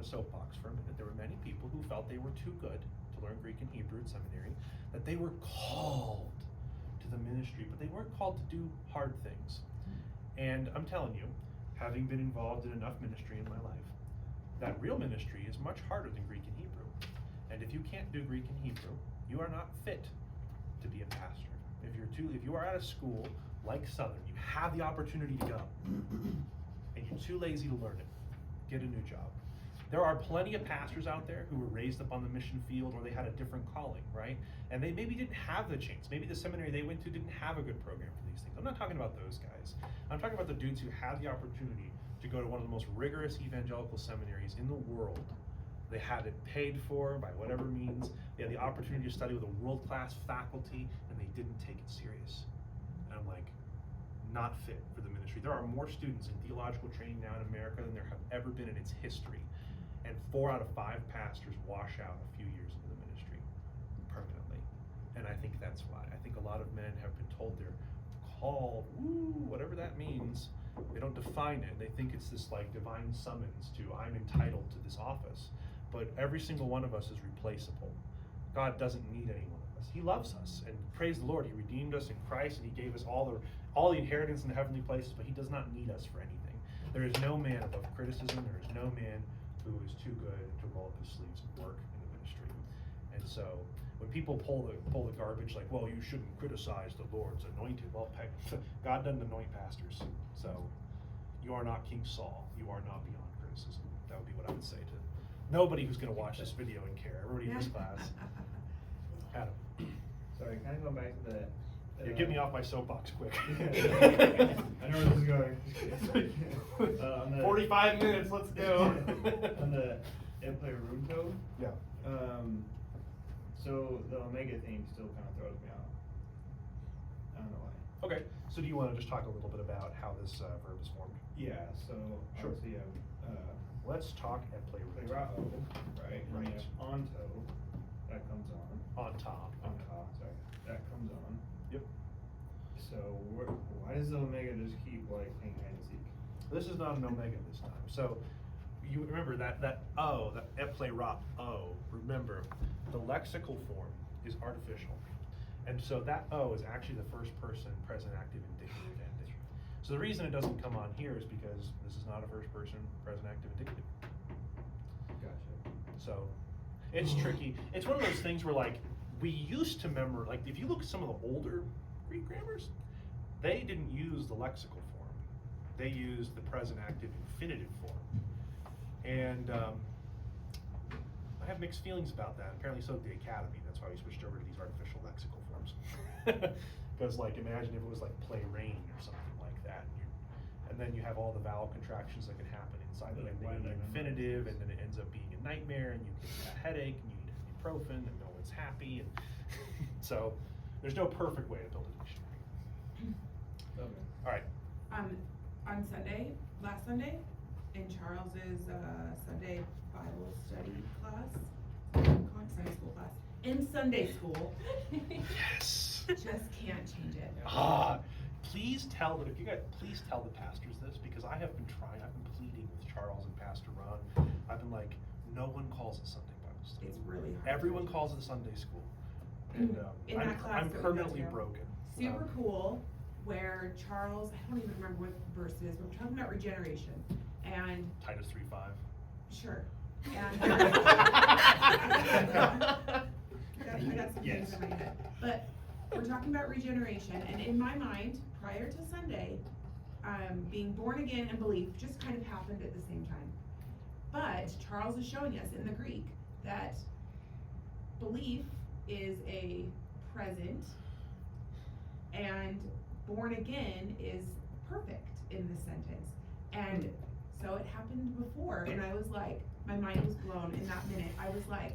soapbox for a minute, there were many people who felt they were too good to learn Greek and Hebrew at seminary, that they were called to the ministry, but they weren't called to do hard things. And I'm telling you, having been involved in enough ministry in my life, that real ministry is much harder than Greek and Hebrew. And if you can't do Greek and Hebrew, you are not fit to be a pastor. If you are at a school like Southern, you have the opportunity to go, and you're too lazy to learn it, get a new job. There are plenty of pastors out there who were raised up on the mission field, or they had a different calling, right? And they maybe didn't have the chance. Maybe the seminary they went to didn't have a good program for these things. I'm not talking about those guys. I'm talking about the dudes who had the opportunity to go to one of the most rigorous evangelical seminaries in the world. They had it paid for by whatever means. They had the opportunity to study with a world-class faculty, and they didn't take it serious. And I'm like, not fit for the ministry. There are more students in theological training now in America than there have ever been in its history. And 4 out of 5 pastors wash out a few years into the ministry permanently. And I think that's why. I think a lot of men have been told they're called, whatever that means. They don't define it. They think it's this like divine summons to, I'm entitled to this office. But every single one of us is replaceable. God doesn't need any one of us. He loves us, and praise the Lord, He redeemed us in Christ, and He gave us all the inheritance in the heavenly places, but He does not need us for anything. There is no man above criticism. There is no man who is too good to roll up his sleeves and work in the ministry. And so when people pull the garbage, like, well, you shouldn't criticize the Lord's anointed. Well, God doesn't anoint pastors. So you are not King Saul. You are not beyond criticism. That would be what I would say to nobody who's going to watch this video and care. Everybody in this class. Adam.
Sorry, kind of going back to the.
Yeah, get me off my soapbox quick.
I know where this is going. On the,
45 minutes, let's go.
On the airplay room code.
Yeah.
So the omega thing still kind of throws me off. I don't know why.
Okay, so do you want to just talk a little bit about how this verb is formed?
Yeah. So
Sure.
obviously you have
Let's talk at play root.
playrao, right? And
Right.
you have onto, that comes on.
On top.
On top, sorry. That comes on.
Yep.
So why does the omega just keep like playing hide and seek?
This is not an omega this time. So you remember that O, that eplera O, remember the lexical form is artificial. And so that O is actually the first person present active indicative ending. So the reason it doesn't come on here is because this is not a first person present active indicative.
Gotcha.
So it's tricky. It's one of those things where like we used to memorize, like if you look at some of the older Greek grammars, they didn't use the lexical form. They used the present active infinitive form. And I have mixed feelings about that. Apparently so did the academy. That's why we switched over to these artificial lexical forms. Because like imagine if it was like play rain or something like that. And then you have all the vowel contractions that can happen inside the ending of the infinitive, and then it ends up being a nightmare, and you get a headache, and you need ibuprofen, and no one's happy. And so there's no perfect way to build a dictionary.
Okay.
All right.
On Sunday, last Sunday, in Charles's Sunday Bible study class, Sunday school class, in Sunday school,
Yes.
just can't change it.
Please tell the pastors this, because I have been trying. I've been pleading with Charles and Pastor Ron. I've been like, no one calls it Sunday Bible study.
It's really hard.
Everyone calls it Sunday school, and
In that class
I'm
that we
permanently
went to.
broken.
Super cool, where Charles, I don't even remember what verse it is, but we're talking about regeneration, and
Titus 3:5.
sure. And I got some
Yes.
things in my head. But we're talking about regeneration, and in my mind, prior to Sunday, being born again and belief just kind of happened at the same time. But Charles is showing us in the Greek that belief is a present, and born again is perfect in this sentence. And so it happened before, and I was like, my mind was blown in that minute. I was like,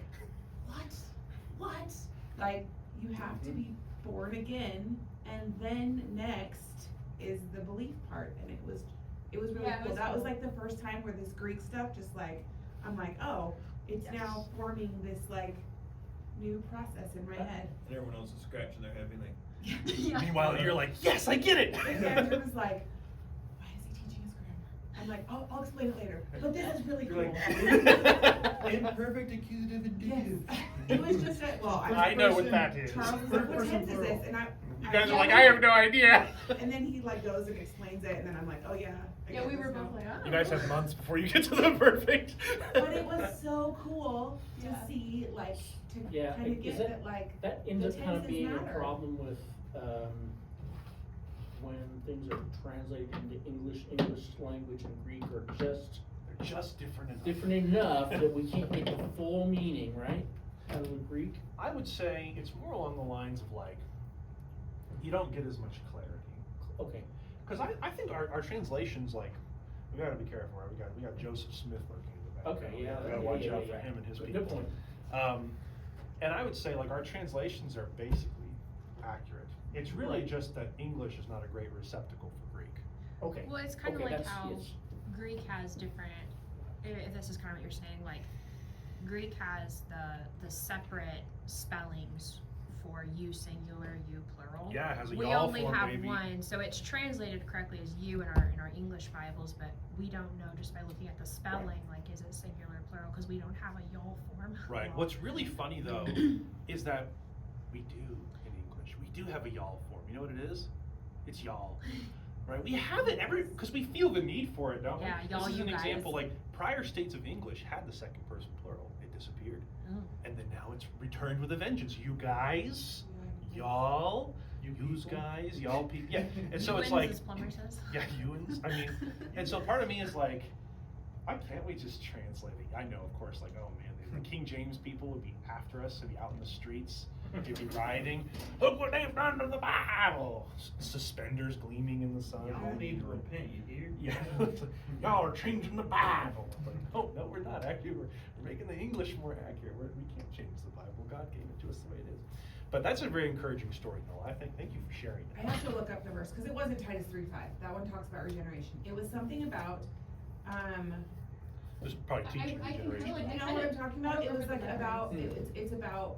what? Like, you have to be born again, and then next is the belief part, and it was really
Yeah, it
cool.
was
That was
cool.
like the first time where this Greek stuff just like, I'm like, oh, it's
Yes.
now forming this like new process in my head.
And everyone else is scratching their head being like,
Yeah.
Meanwhile, you're like, yes, I get it.
And Andrew was like, why is he teaching us grammar? I'm like, I'll explain it later, but this is really
You're
cool.
like, imperfect accusative indicative.
Yes. It was just a, well,
I know what that is.
Charles was like, what tense is this? And
You guys are like, I have no idea.
And then he like goes and explains it, and then I'm like, oh yeah. I
Yeah,
get
we
this
were
now.
both like, oh.
You guys have months before you get to the perfect.
But it was so cool to
Yeah.
see, like, to
Yeah,
kind of
is
get
that-
that, like,
That ends
The
up kind of
tenses
being a
matter.
problem with, when things are translated into English language and Greek are just
They're just different enough.
different enough that we can't get the full meaning, right? Out of the Greek.
I would say it's more along the lines of like, you don't get as much clarity.
Okay.
Because I think our translations, like, we gotta be careful, right? We got Joseph Smith lurking in the background.
Okay, yeah.
We gotta watch out for
yeah.
him and his
Good
people.
point.
And I would say like our translations are basically accurate. It's really
Right.
just that English is not a great receptacle for Greek.
Okay.
Well, it's kind of
Okay,
like
that's-
how
yes.
Greek has different. If this is kind of what you're saying, like Greek has the separate spellings for you singular, you plural.
Yeah, it has a
We
y'all
only
form,
have
baby.
one, so it's translated correctly as you in our English Bibles, but we don't know just by looking at the spelling, like is it singular, plural, because we don't have a y'all form.
Right. What's really funny though is that we do in English. We do have a y'all form. You know what it is? It's y'all. Right? We have it because we feel the need for it, don't we?
Yeah, y'all,
This is
you
an
guys.
example. Like prior states of English had the second person plural. It disappeared,
Oh.
and then now it's returned with a vengeance. You guys, y'all, yous guys, y'all people. Yeah. And so it's
Ewins,
like,
as Plumber says.
yeah, Ewins. I mean, and so part of me is like, why can't we just translate it? I know, of course, like, oh man, the King James people would be after us, they'd be out in the streets, they'd be rioting. Look what they've done to the Bible! Suspenders gleaming in the sun.
Y'all need to repent, you hear?
Yeah, y'all are changing the Bible. It's like, no, we're not. Actually, we're making the English more accurate. We can't change the Bible. God gave it to us the way it is. But that's a very encouraging story, Noel. Thank you for sharing
I
that.
have to look up the verse, because it wasn't Titus 3:5. That one talks about regeneration. It was something about,
There's probably teaching
I can
regeneration.
feel it.
you know what I'm talking about? It was like about,
Hmm.
it's about,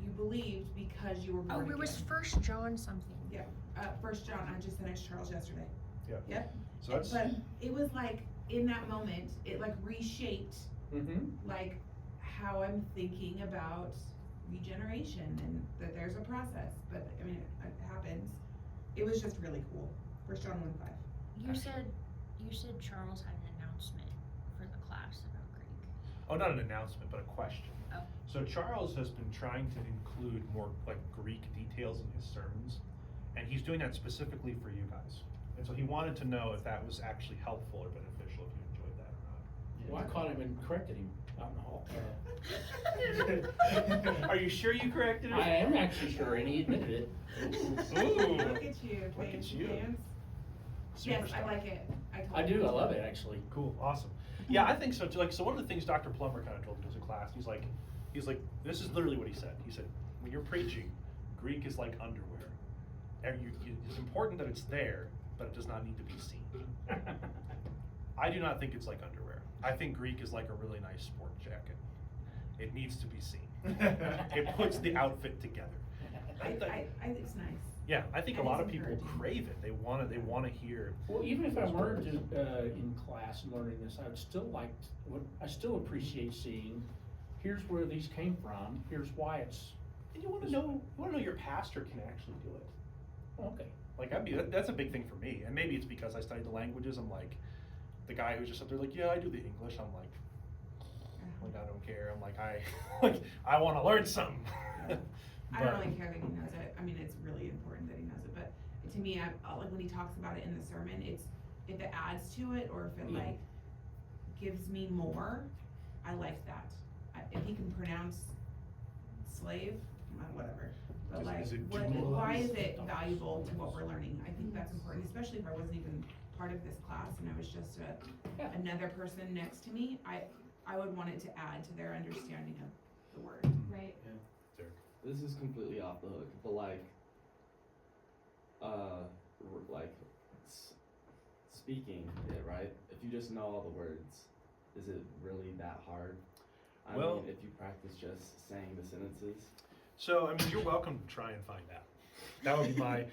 you believed because you were
Oh,
born
it was
again.
1 John something.
Yeah, 1 John, I just sent it to Charles yesterday.
Yeah.
Yep.
So that's,
But it was like, in that moment, it like reshaped
Mm-hmm.
like how I'm thinking about regeneration and that there's a process, but I mean, it happens. It was just really cool. 1 John 1:5.
You said Charles had an announcement for the class about Greek.
oh, not an announcement, but a question.
Oh.
So Charles has been trying to include more like Greek details in his sermons, and he's doing that specifically for you guys. And so he wanted to know if that was actually helpful or beneficial, if you enjoyed that or not.
Well, I caught him and corrected him out in the hall.
Are you sure you corrected it?
I am actually sure, and he admitted it.
Ooh.
Look at you,
Look at
fancy
you.
pants. Yes, I
Superstar.
like it.
I do, I love it, actually.
Cool, awesome. Yeah, I think so too. Like, so one of the things Dr. Plummer kind of told me in class, he's like, this is literally what he said. He said, when you're preaching, Greek is like underwear. And it's important that it's there, but it does not need to be seen. I do not think it's like underwear. I think Greek is like a really nice sport jacket. It needs to be seen. It puts the outfit together.
I think it's nice.
Yeah, I think a
And
lot
it's
of people
encouraging.
crave it. They want to hear.
Well, even if I weren't in class and learning this, I still appreciate seeing, here's where these came from, here's why it's,
And you want to know your pastor can actually do it.
okay.
Like that's a big thing for me, and maybe it's because I studied the languages. I'm like, the guy who's just up there like, yeah, I do the English. I'm like I don't care. I'm like I want to learn something.
I don't really care that he knows it. I mean, it's really important that he knows it, but to me, I like when he talks about it in the sermon, it's, if it adds to it or if it
Yeah.
like gives me more, I like that. If he can pronounce slave, whatever, but
Is-
like,
is it
why is it
dual?
valuable to what we're learning? I think that's important, especially if I wasn't even part of this class and I was just
Yeah.
another person next to me. I would want it to add to their understanding of the word.
Right.
This is completely off the hook, but speaking it, right? If you just know all the words, is it really that hard? I
Well-
mean, if you practice just saying the sentences.
So I mean, you're welcome to try and find out. That would be my.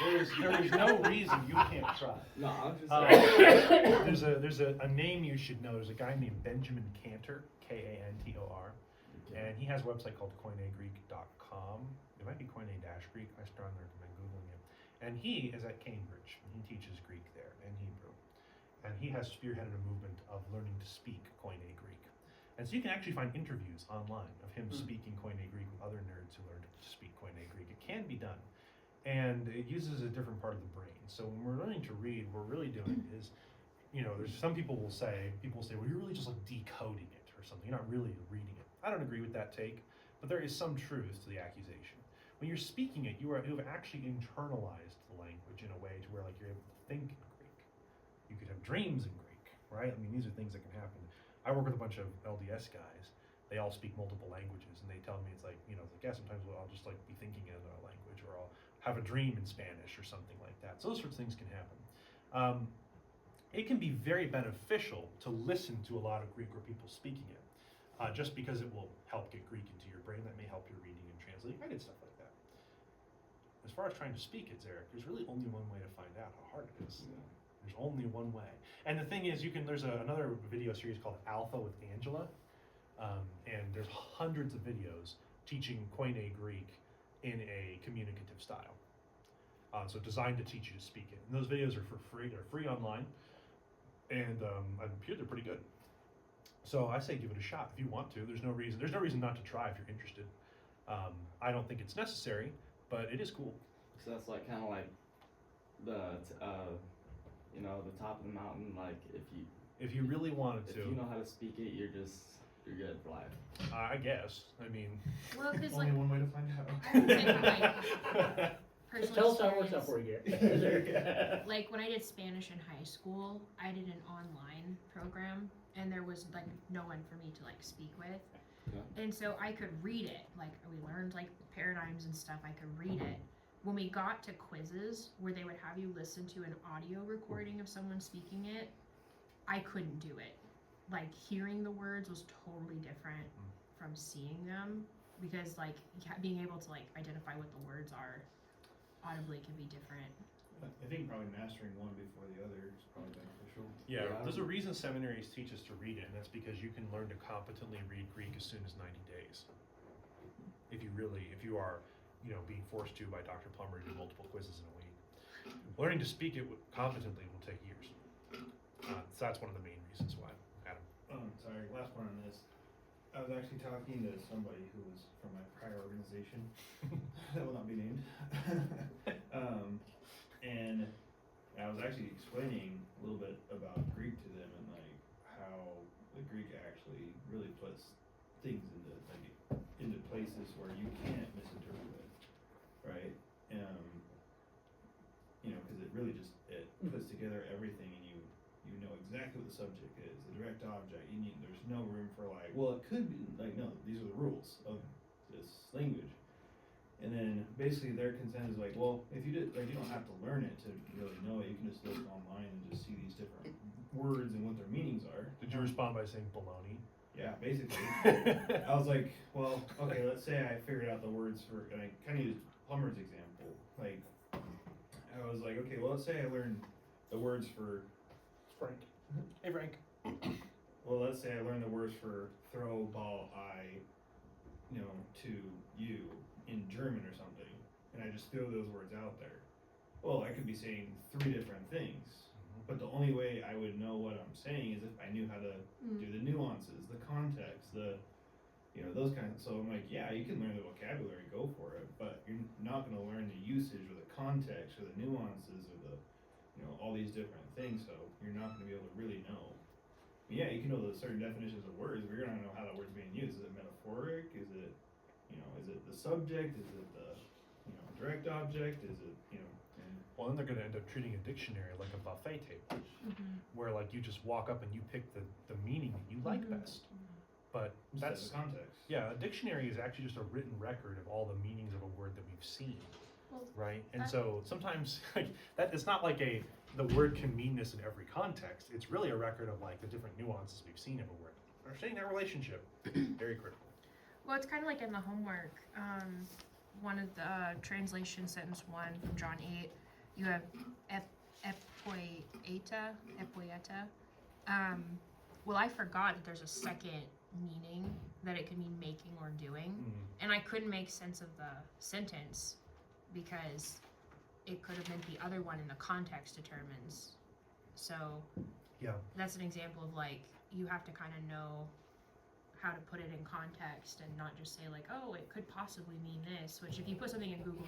There is no reason you can't try.
No, I'm just
There's a name you should know. There's a guy named Benjamin Cantor, Kantor, and he has a website called koinegreek.com. It might be Koine-Greek. I strongly recommend Googling it. And he is at Cambridge, and he teaches Greek there and Hebrew. And he has spearheaded a movement of learning to speak Koine-Greek. And so you can actually find interviews online of him speaking Koine-Greek with other nerds who learned to speak Koine-Greek. It can be done. And it uses a different part of the brain. So when we're learning to read, what we're really doing is, there's some people will say, well, you're really just like decoding it or something. You're not really reading it. I don't agree with that take, but there is some truth to the accusation. When you're speaking it, you have actually internalized the language in a way to where like you're able to think in Greek. You could have dreams in Greek, right? I mean, these are things that can happen. I work with a bunch of LDS guys. They all speak multiple languages, and they tell me it's like, you know, it's like, yeah, sometimes I'll just like be thinking in another language, or I'll have a dream in Spanish or something like that. So those sorts of things can happen. It can be very beneficial to listen to a lot of Greek or people speaking it, just because it will help get Greek into your brain. That may help your reading and translating. I did stuff like that. As far as trying to speak it, Eric, there's really only one way to find out how hard it is. There's only one way. And the thing is, there's another video series called Alpha with Angela, and there's hundreds of videos teaching Koine Greek in a communicative style. So designed to teach you to speak it. And those videos are for free. They're free online, and I hear they're pretty good. So I say give it a shot if you want to. There's no reason not to try if you're interested. I don't think it's necessary, but it is cool.
So that's like kind of like the you know, the top of the mountain. Like
If you really wanted
if
to,
you know how to speak it, you're good for life.
I guess. I mean,
Well, because
Only
like
one way to find out.
I would say like personal
Tell us how it works out
experience.
for you.
Like when I did Spanish in high school, I did an online program, and there was like no one for me to like speak with.
Yeah.
And so I could read it. Like we learned like paradigms and stuff. I could read it. When we got to quizzes where they would have you listen to an audio recording of someone speaking it, I couldn't do it. Like hearing the words was totally different from seeing them, because like being able to like identify what the words are audibly can be different.
I think probably mastering one before the other is probably beneficial.
yeah,
Yeah.
there's a reason seminaries teach us to read it, and that's because you can learn to competently read Greek as soon as 90 days. If you are, you know, being forced to by Dr. Plummer to do multiple quizzes in a week. Learning to speak it competently will take years. So that's one of the main reasons why. Adam.
Sorry, last one on this. I was actually talking to somebody who was from my prior organization that will not be named. And I was actually explaining a little bit about Greek to them, and like how the Greek actually really puts things into places where you can't misinterpret it, right? You know, because it really just puts together everything, and you know exactly what the subject is, the direct object. There's no room for like, well, it could be like, no, these are the rules of this language. And then basically their consent is like, well, if you you don't have to learn it to really know it. You can just look online and just see these different words and what their meanings are.
Did you respond by saying baloney?
Yeah, basically. I was like, well, okay, let's say I figured out the words for, and I kind of used Plummer's example. Like, I was like, okay, well, let's say I learned the words for
Frank. Hey, Frank.
well, let's say I learned the words for throw, ball, to you in German or something, and I just throw those words out there. Well, I could be saying 3 different things, but the only way I would know what I'm saying is if I knew how to do the nuances, the context, those kinds. So I'm like, yeah, you can learn the vocabulary, go for it, but you're not going to learn the usage or the context or the nuances or the, all these different things. So you're not going to be able to really know. Yeah, you can know the certain definitions of words, but you're going to know how that word's being used. Is it metaphoric? Is it, is it the subject? Is it the, direct object? Is it,
Well, then they're going to end up treating a dictionary like a buffet table, where like you just walk up and you pick the meaning that you like best. But
instead of
that's
the context.
yeah, a dictionary is actually just a written record of all the meanings of a word that we've seen,
Well,
right? And
that-
so sometimes like that, it's not like the word can mean this in every context. It's really a record of like the different nuances we've seen of a word. Understanding that relationship, very critical.
Well, it's kind of like in the homework. One of the translation sentence 1 from John 8, you have epoieta. Well, I forgot that there's a second meaning that it could mean making or doing, and I couldn't make sense of the sentence because it could have meant the other one, and the context determines. So
Yeah.
that's an example of like you have to kind of know how to put it in context and not just say like, oh, it could possibly mean this, which if you put something in Google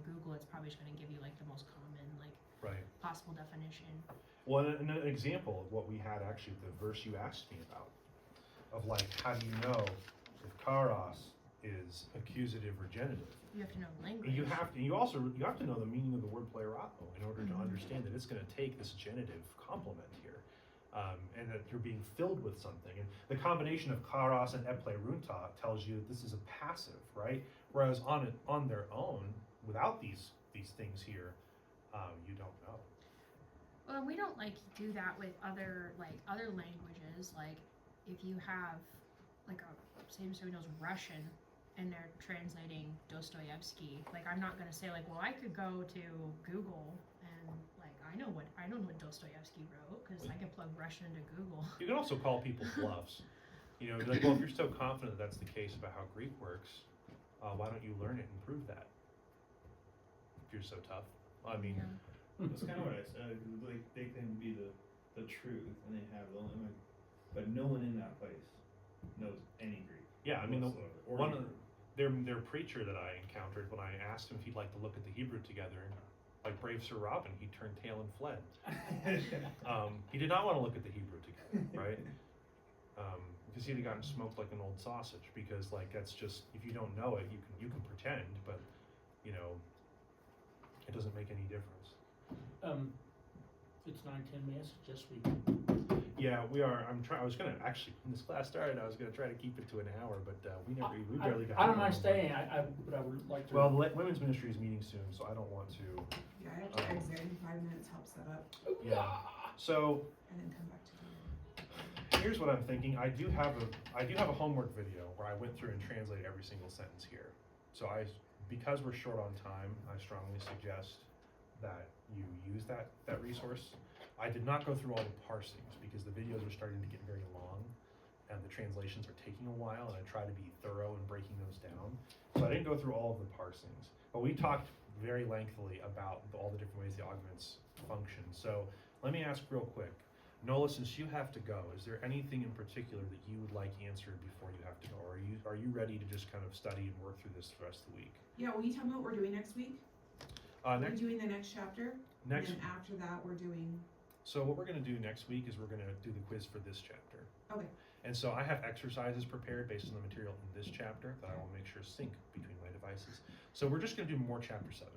Google, it's probably just going to give you like the most common like
Right.
possible definition.
Well, an example of what we had actually, the verse you asked me about, of like, how do you know if karos is accusative or genitive.
You have to know language.
And you have to know the meaning of the word plerao in order to understand that it's going to take this genitive complement here, and that you're being filled with something. And the combination of karos and eplerunta tells you that this is a passive, right? Whereas on their own, without these things here, you don't know.
Well, we don't like do that with other languages. Like if you have like say somebody knows Russian and they're translating Dostoevsky, like I'm not gonna say like, well, I could go to Google and like I know what Dostoevsky wrote because I can plug Russian into Google.
You can also call people bluffs. You know, like, well, if you're so confident that that's the case about how Greek works, why don't you learn it and prove that? If you're so tough. I mean,
That's kind of what I said. Like they can be the truth, and they have the limit, but no one in that place knows any Greek.
yeah, I mean,
whatsoever, or
one of
Hebrew.
their preacher that I encountered when I asked him if he'd like to look at the Hebrew together, like brave Sir Robin, he turned tail and fled. He did not want to look at the Hebrew together, right? Because he'd have gotten smoked like an old sausage. Because like that's just, if you don't know it, you can pretend, but you know, it doesn't make any difference.
It's 9:10. May I suggest we?
Yeah, we are. I was gonna actually, when this class started, I was gonna try to keep it to an hour, but we barely got.
I don't
to
mind
an hour.
staying. But I would like to.
Well, the women's ministry is meeting soon, so I don't want to.
Yeah, I have to exit in 5 minutes, help set up,
Yeah. So
and then come back to dinner.
here's what I'm thinking. I do have a homework video where I went through and translated every single sentence here. So because we're short on time, I strongly suggest that you use that resource. I did not go through all the parsings because the videos are starting to get very long and the translations are taking a while, and I try to be thorough in breaking those down. So I didn't go through all of the parsings, but we talked very lengthily about all the different ways the augments function. So let me ask real quick, Nola, since you have to go, is there anything in particular that you would like answered before you have to go? Or are you ready to just kind of study and work through this the rest of the week?
Yeah, will you tell me what we're doing next week? We're doing the next chapter, and then after that, we're doing.
So what we're gonna do next week is we're gonna do the quiz for this chapter.
Okay.
And so I have exercises prepared based on the material in this chapter that I will make sure sync between my devices. So we're just gonna do more chapter 7.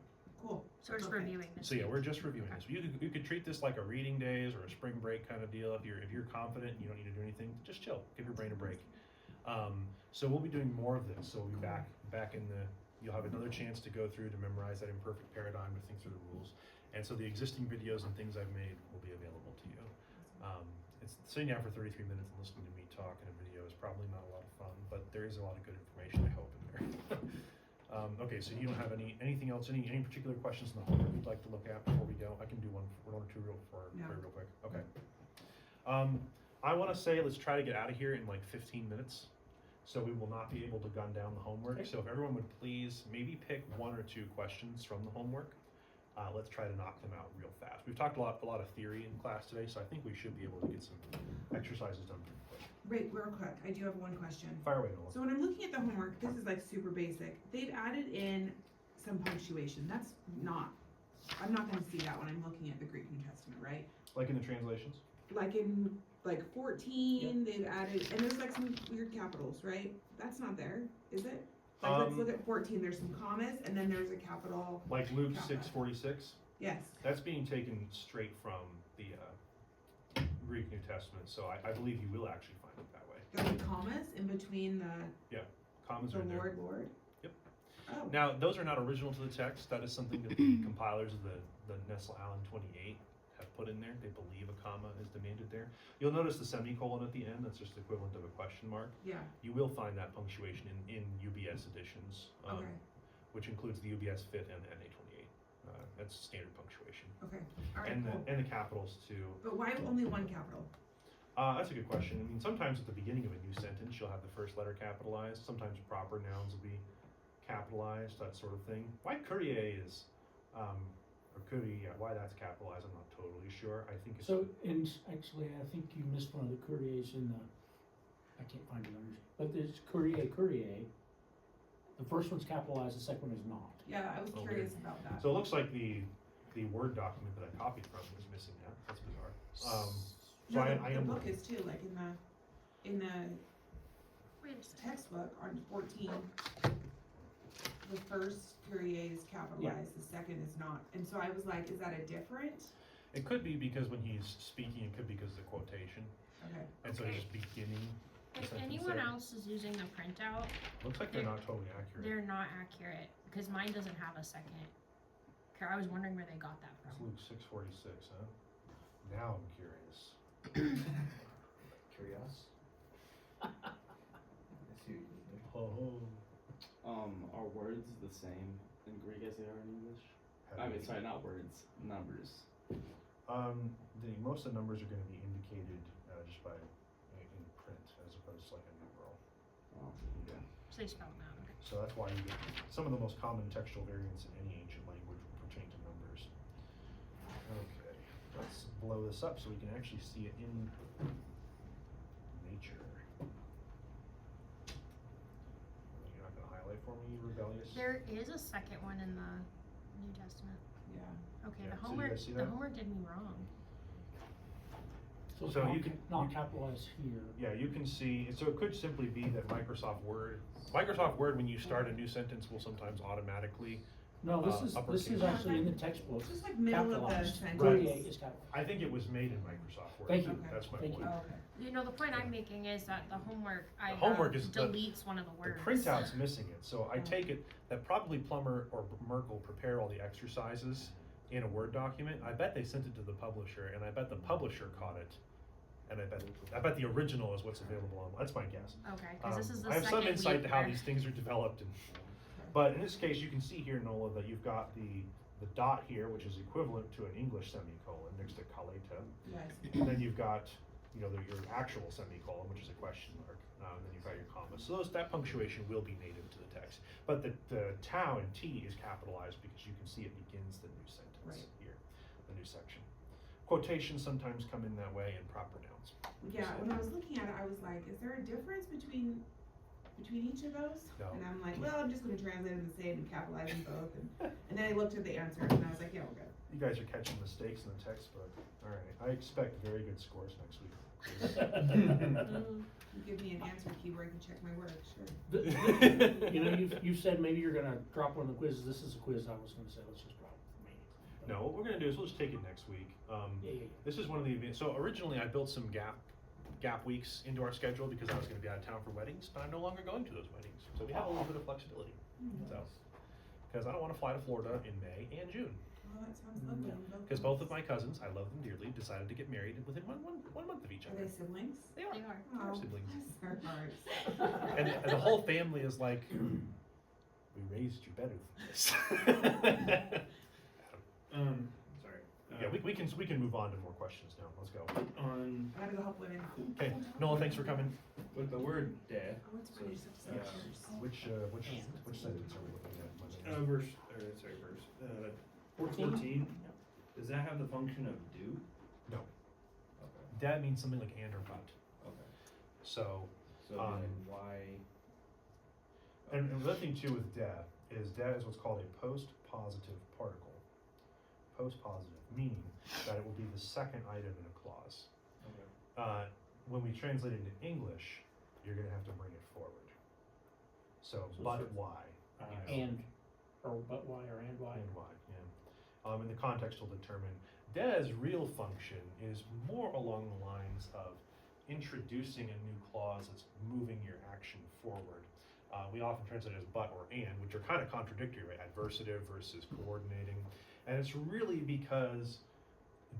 Cool.
So we're just
Okay.
reviewing this.
So yeah,
week.
we're just reviewing this. You could treat this like a reading days or a spring break kind of deal. If you're confident, you don't need to do anything, just chill, give your brain a break. So we'll be doing more of this. So we'll be back in you'll have another chance to go through to memorize that imperfect paradigm, to think through the rules. And so the existing videos and things I've made will be available to you. It's sitting down for 33 minutes and listening to me talk in a video is probably not a lot of fun, but there is a lot of good information, I hope, in there. Okay, so you don't have anything else, any particular questions in the homework you'd like to look at before we go? I can do one or two real quick. Okay. I want to say let's try to get out of here in like 15 minutes. So we will not be able to gun down the homework.
Okay.
So if everyone would please maybe pick 1 or 2 questions from the homework. Let's try to knock them out real fast. We've talked a lot of theory in class today, so I think we should be able to get some exercises done pretty quick.
Wait, real quick, I do have one question.
Fire away, Nola.
So when I'm looking at the homework, this is like super basic. They've added in some punctuation. I'm not gonna see that when I'm looking at the Greek New Testament, right?
Like in the translations?
Like in 14, they've added, and there's like some weird capitals, right? That's not there, is it? Like let's look at 14, there's some commas, and then there's a capital.
Like Luke
Kappa.
6:46?
Yes,
That's being taken straight from the Greek New Testament, so I believe you will actually find it that way.
there's like commas in between
Commas
the
are in there.
Lord.
Yep.
Oh,
Now, those are not original to the text. That is something that the compilers of the Nestle Allen 28 have put in there. They believe a comma is demanded there. You'll notice the semicolon at the end. That's just the equivalent of a question mark.
yeah,
You will find that punctuation in UBS editions,
okay,
which includes the UBS Fit and the NA28. That's standard punctuation.
okay, alright,
And
cool.
the capitals too.
But why only one capital?
That's a good question. I mean, sometimes at the beginning of a new sentence, you'll have the first letter capitalized. Sometimes proper nouns will be capitalized, that sort of thing. Why Courier is, or Courier, why that's capitalized, I'm not totally sure. I think it's.
So, and actually, I think you missed one of the couriers in the, I can't find the others, but there's courier. The first one's capitalized, the second one is not.
Yeah, I was
Okay.
curious about that.
So it looks like the Word document that I copied from is missing that. That's bizarre. So
No,
I
the
am.
book is too, like in the,
Wait,
textbook on 14, the first Kyrie is capitalized, the second is not. And so I was like, is that a different?
It could be because when he's speaking, it could be because of the quotation,
Okay.
and so he's just beginning.
If
sentence
anyone
there.
else is using the printout,
Looks like they're not totally accurate.
they're not accurate, because mine doesn't have a second. I was wondering where they got that
It's
from.
Luke 6:46, huh? Now I'm curious.
Curious. I see what you did there.
Oh.
Are words the same in Greek as they are in English? I mean, sorry, not words, numbers.
Most of the numbers are going to be indicated just by in print as opposed to like a numeral.
Oh, okay.
So they spelled them out, okay.
So that's why you get some of the most common textual variants in any ancient language pertain to numbers. Okay, let's blow this up so we can actually see it in nature. You're not going to highlight for me, you rebellious?
There is a second one in the New Testament.
Yeah.
Okay,
Yeah,
the
so you
homework,
guys see
the
that?
homework did me wrong.
So it's
So
not,
you can-
not capitalized here.
Yeah, you can see, so it could simply be that Microsoft Word, when you start a new sentence, will sometimes automatically,
No, this is
uppercase.
actually in the textbook.
Just like middle of the
Capitalized.
sentence.
Kyrie is capitalized.
I think it was made in Microsoft Word.
Thank you.
Okay.
That's my
Thank
point.
Oh, okay.
You know, the point I'm
Yeah.
making is that the homework I
The homework
have
is the-
deletes one of the
The
words.
printout's missing it, so I
Oh.
take it that probably Plummer or Merkel prepared all the exercises in a Word document. I bet they sent it to the publisher, and I bet the publisher caught it. And I bet the original is what's available on, that's my guess.
Okay, because this is the
I have
second
some insight
week
to how
where-
these things are developed, but in this case, you can see here, Nola, that you've got the dot here, which is equivalent to an English semicolon next to kaleta.
Yes.
And then you've got, your actual semicolon, which is a question mark, and then you've got your comma. So that punctuation will be native to the text. But the tau and T is capitalized because you can see it begins the new sentence
Right.
here, the new section. Quotations sometimes come in that way, and proper nouns.
Yeah, when I was looking at it, I was like, is there a difference between each of those?
No.
And I'm like, well, I'm just gonna translate them the same and capitalize them both, and then I looked at the answer, and I was like, yeah, we're good.
You guys are catching mistakes in the textbook. All right, I expect very good scores next week.
Mm,
You give me an answer key where I can check my work, sure.
You know, you've said maybe you're gonna drop one of the quizzes. This is a quiz I was gonna say, let's just drop it for me.
No, what we're gonna do is we'll just take it next week.
Yeah.
This is one of the events, so originally I built some gap weeks into our schedule because I was gonna be out of town for weddings, but I'm no longer going to those weddings. So we have a little bit of flexibility, so. Cause I don't wanna fly to Florida in May and June.
Oh, that sounds lovely.
Cause both of my cousins, I love them dearly, decided to get married within one month of each
Are
other.
they siblings?
They are.
They are.
They are
Oh,
siblings.
bless their hearts.
And the whole family is like, we raised you better than this.
Sorry.
Yeah, we can move on to more questions now. Let's go.
On,
I gotta go help women.
Okay, Noah, thanks for coming.
with the word de,
I went to my just
Yeah.
Which sentence are we looking at?
verse, 14, does that have the function of do?
No.
Okay,
That means something like and or but.
okay.
So,
So then why?
and the other thing too with de is what's called a post-positive particle. Post-positive, meaning that it will be the second item in a clause.
Okay.
When we translate it into English, you're gonna have to bring it forward. So,
So
but
it's-
why?
Or but why, or and why.
And why, yeah. And the context will determine. De's real function is more along the lines of introducing a new clause that's moving your action forward. We often translate it as but or and, which are kind of contradictory, right? Adversative versus coordinating. And it's really because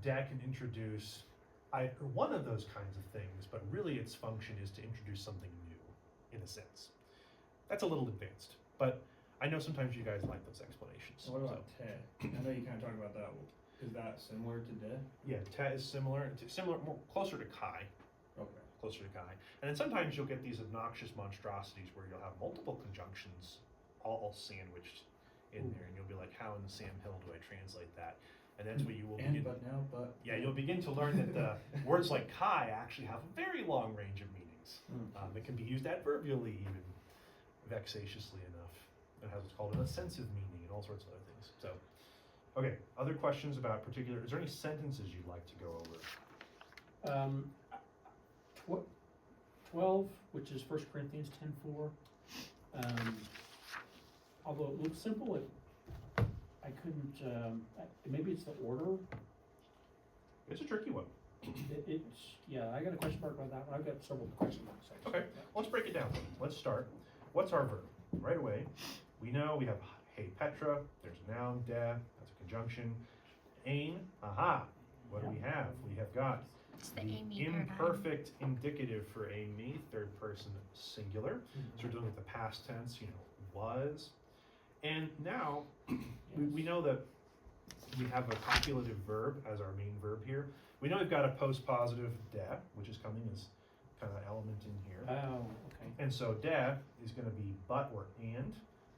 de can introduce either one of those kinds of things, but really its function is to introduce something new, in a sense. That's a little advanced, but I know sometimes you guys like those explanations.
So what about te? I know you kind of talked about that. Is that similar to de?
Yeah, te is similar, more closer to kai,
Okay.
closer to kai. And then sometimes you'll get these obnoxious monstrosities where you'll have multiple conjunctions all sandwiched in there, and you'll be like, how in the Sam Hill do I translate that? And that's where you will begin. Yeah, you'll begin to learn that the words like kai actually have a very long range of meanings. It can be used adverbially even, vexatiously enough. It has what's called an assensive meaning and all sorts of other things. So, okay, other questions about is there any sentences you'd like to go over?
12, which is 1 Corinthians 10:4. Although it looks simple, I couldn't, maybe it's the order.
It's a tricky one.
Yeah, I got a question mark about that one. I've got several question marks. Actually.
Okay, let's break it down. Let's start. What's our verb? Right away, we know we have hey Petra, there's a noun, de, that's a conjunction. Ain, aha. What do we have? We have got
It's the
the
Amy paradigm.
imperfect indicative for a me, third person singular. So we're dealing with the past tense, was. And now we know that we have a copulative verb as our main verb here. We know we've got a post-positive de, which is coming as kind of element in here.
Oh, okay.
And so de is going to be but or and.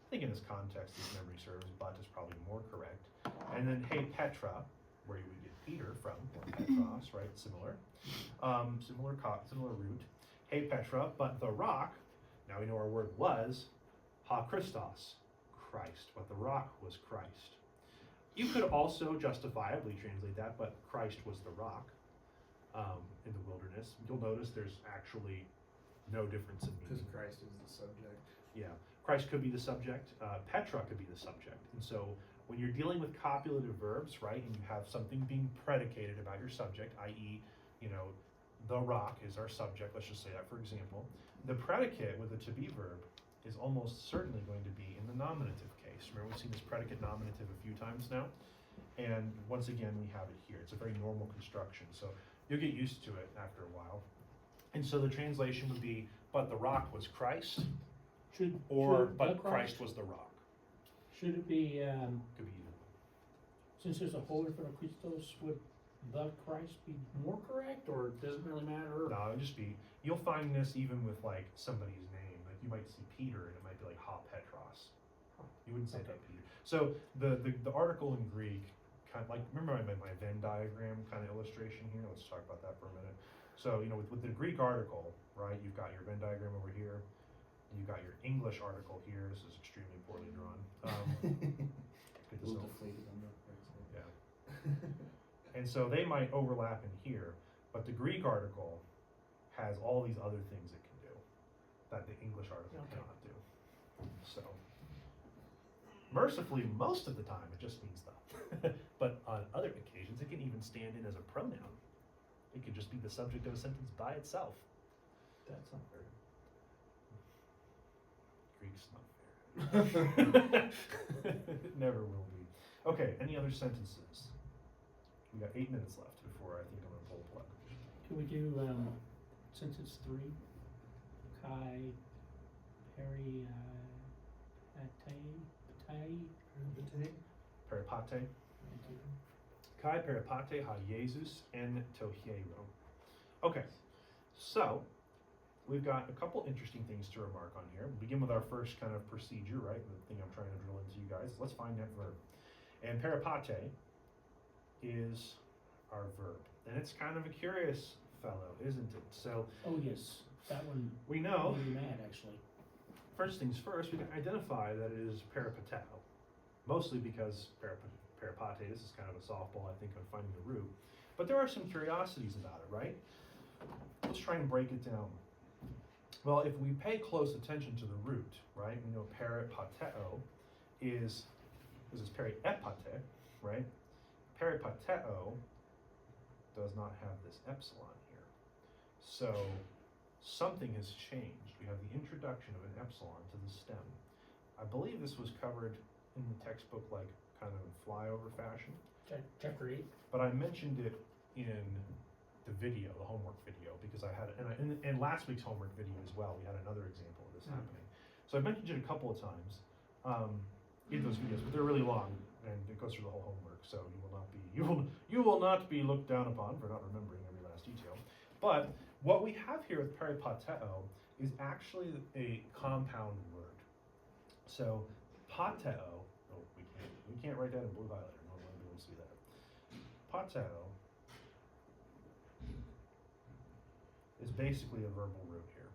I think in this context, this memory serves, but is probably more correct. And then hey Petra, where you would get Peter from, or Petros, right? Similar. Similar root. Hey Petra, but the rock, now we know our word was, ha Christos, Christ. But the rock was Christ. You could also justifiably translate that, but Christ was the rock in the wilderness. You'll notice there's actually no difference in
Because
meaning.
Christ is the subject.
Yeah, Christ could be the subject. Petra could be the subject. And so when you're dealing with copulative verbs, right, and you have something being predicated about your subject, i.e., the rock is our subject, let's just say that for example, the predicate with the to be verb is almost certainly going to be in the nominative case. Remember, we've seen this predicate nominative a few times now, and once again we have it here. It's a very normal construction, so you'll get used to it after a while. And so the translation would be, but the rock was Christ,
Should
but
the
Christ was the rock.
Should it be,
Could be either.
since there's a whole in front of Christos, would the Christ be more correct, or does it really matter?
No, it'd just be, you'll find this even with like somebody's name. Like you might see Peter and it might be like ha Petros. You wouldn't say that Peter. So the article in Greek, kind of like, remember my Venn diagram kind of illustration here? Let's talk about that for a minute. So, with the Greek article, right, you've got your Venn diagram over here, and you've got your English article here. This is extremely poorly drawn. Good to
Little
know.
deflated on the
Yeah. And so they might overlap in here, but the Greek article has all these other things it can do that the English article
Okay.
cannot do. So, mercifully, most of the time it just means the. But on other occasions, it can even stand in as a pronoun. It could just be the subject of a sentence by itself.
That's not fair.
Greek's not fair. It never will be. Okay, any other sentences? We got 8 minutes left before I think I'm gonna pull the plug.
Can we do, sentence 3? Kai, Peri,
Peripate. Kai peripate ha Jesus en to hiero. Okay, so we've got a couple interesting things to remark on here. We'll begin with our first kind of procedure, right? The thing I'm trying to drill into you guys. Let's find that verb. And peripate is our verb. And it's kind of a curious fellow, isn't it? So
oh yes, that one
we know,
made me mad actually.
first things first, we can identify that it is peripateo. Mostly because peripate, this is kind of a softball, I think, on finding the root. But there are some curiosities about it, right? Let's try and break it down. Well, if we pay close attention to the root, right, we know peripateo is, this is periepate, right? Peripateo does not have this epsilon here. So something has changed. We have the introduction of an epsilon to the stem. I believe this was covered in the textbook like kind of in flyover fashion,
Chapter 8.
but I mentioned it in the video, the homework video, because I had, and last week's homework video as well, we had another example of this happening. So I mentioned it a couple of times in those videos, but they're really long and it goes through the whole homework, so you will not be looked down upon for not remembering every last detail. But what we have here with peripateo is actually a compound word. So pateo, we can't write that in blue highlighter, no one will be able to see that. Pateo is basically a verbal root here.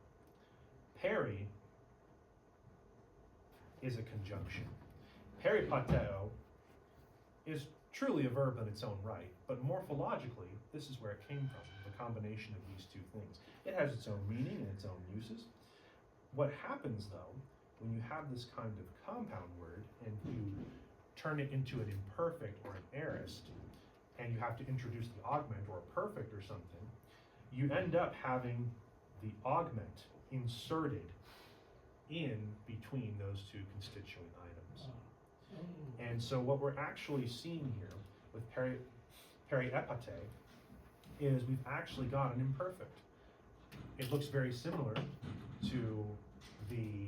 Peri is a conjunction. Peripateo is truly a verb in its own right, but morphologically, this is where it came from. The combination of these two things. It has its own meaning and its own uses. What happens though, when you have this kind of compound word and you turn it into an imperfect or an aorist, and you have to introduce the augment or a perfect or something, you end up having the augment inserted in between those two constituent items. And so what we're actually seeing here with periepate is we've actually got an imperfect. It looks very similar to the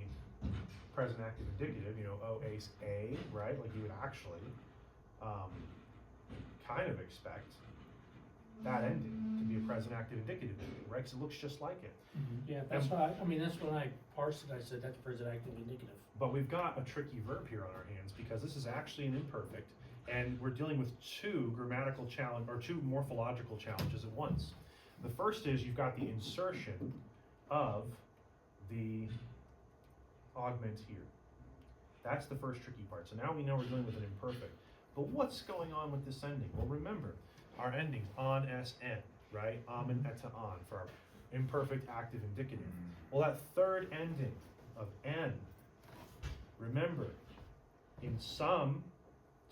present active indicative, you know, O ace A, right? Like you would actually kind of expect that ending to be a present active indicative ending, right? Because it looks just like it.
Yeah, that's why, I mean, that's when I parsed it, I said that's present active indicative.
But we've got a tricky verb here on our hands because this is actually an imperfect, and we're dealing with two grammatical challenge or two morphological challenges at once. The first is you've got the insertion of the augment here. That's the first tricky part. So now we know we're dealing with an imperfect. But what's going on with this ending? Well, remember, our endings on, sn, right? And eta on for our imperfect active indicative. Well, that third ending of n, remember, in some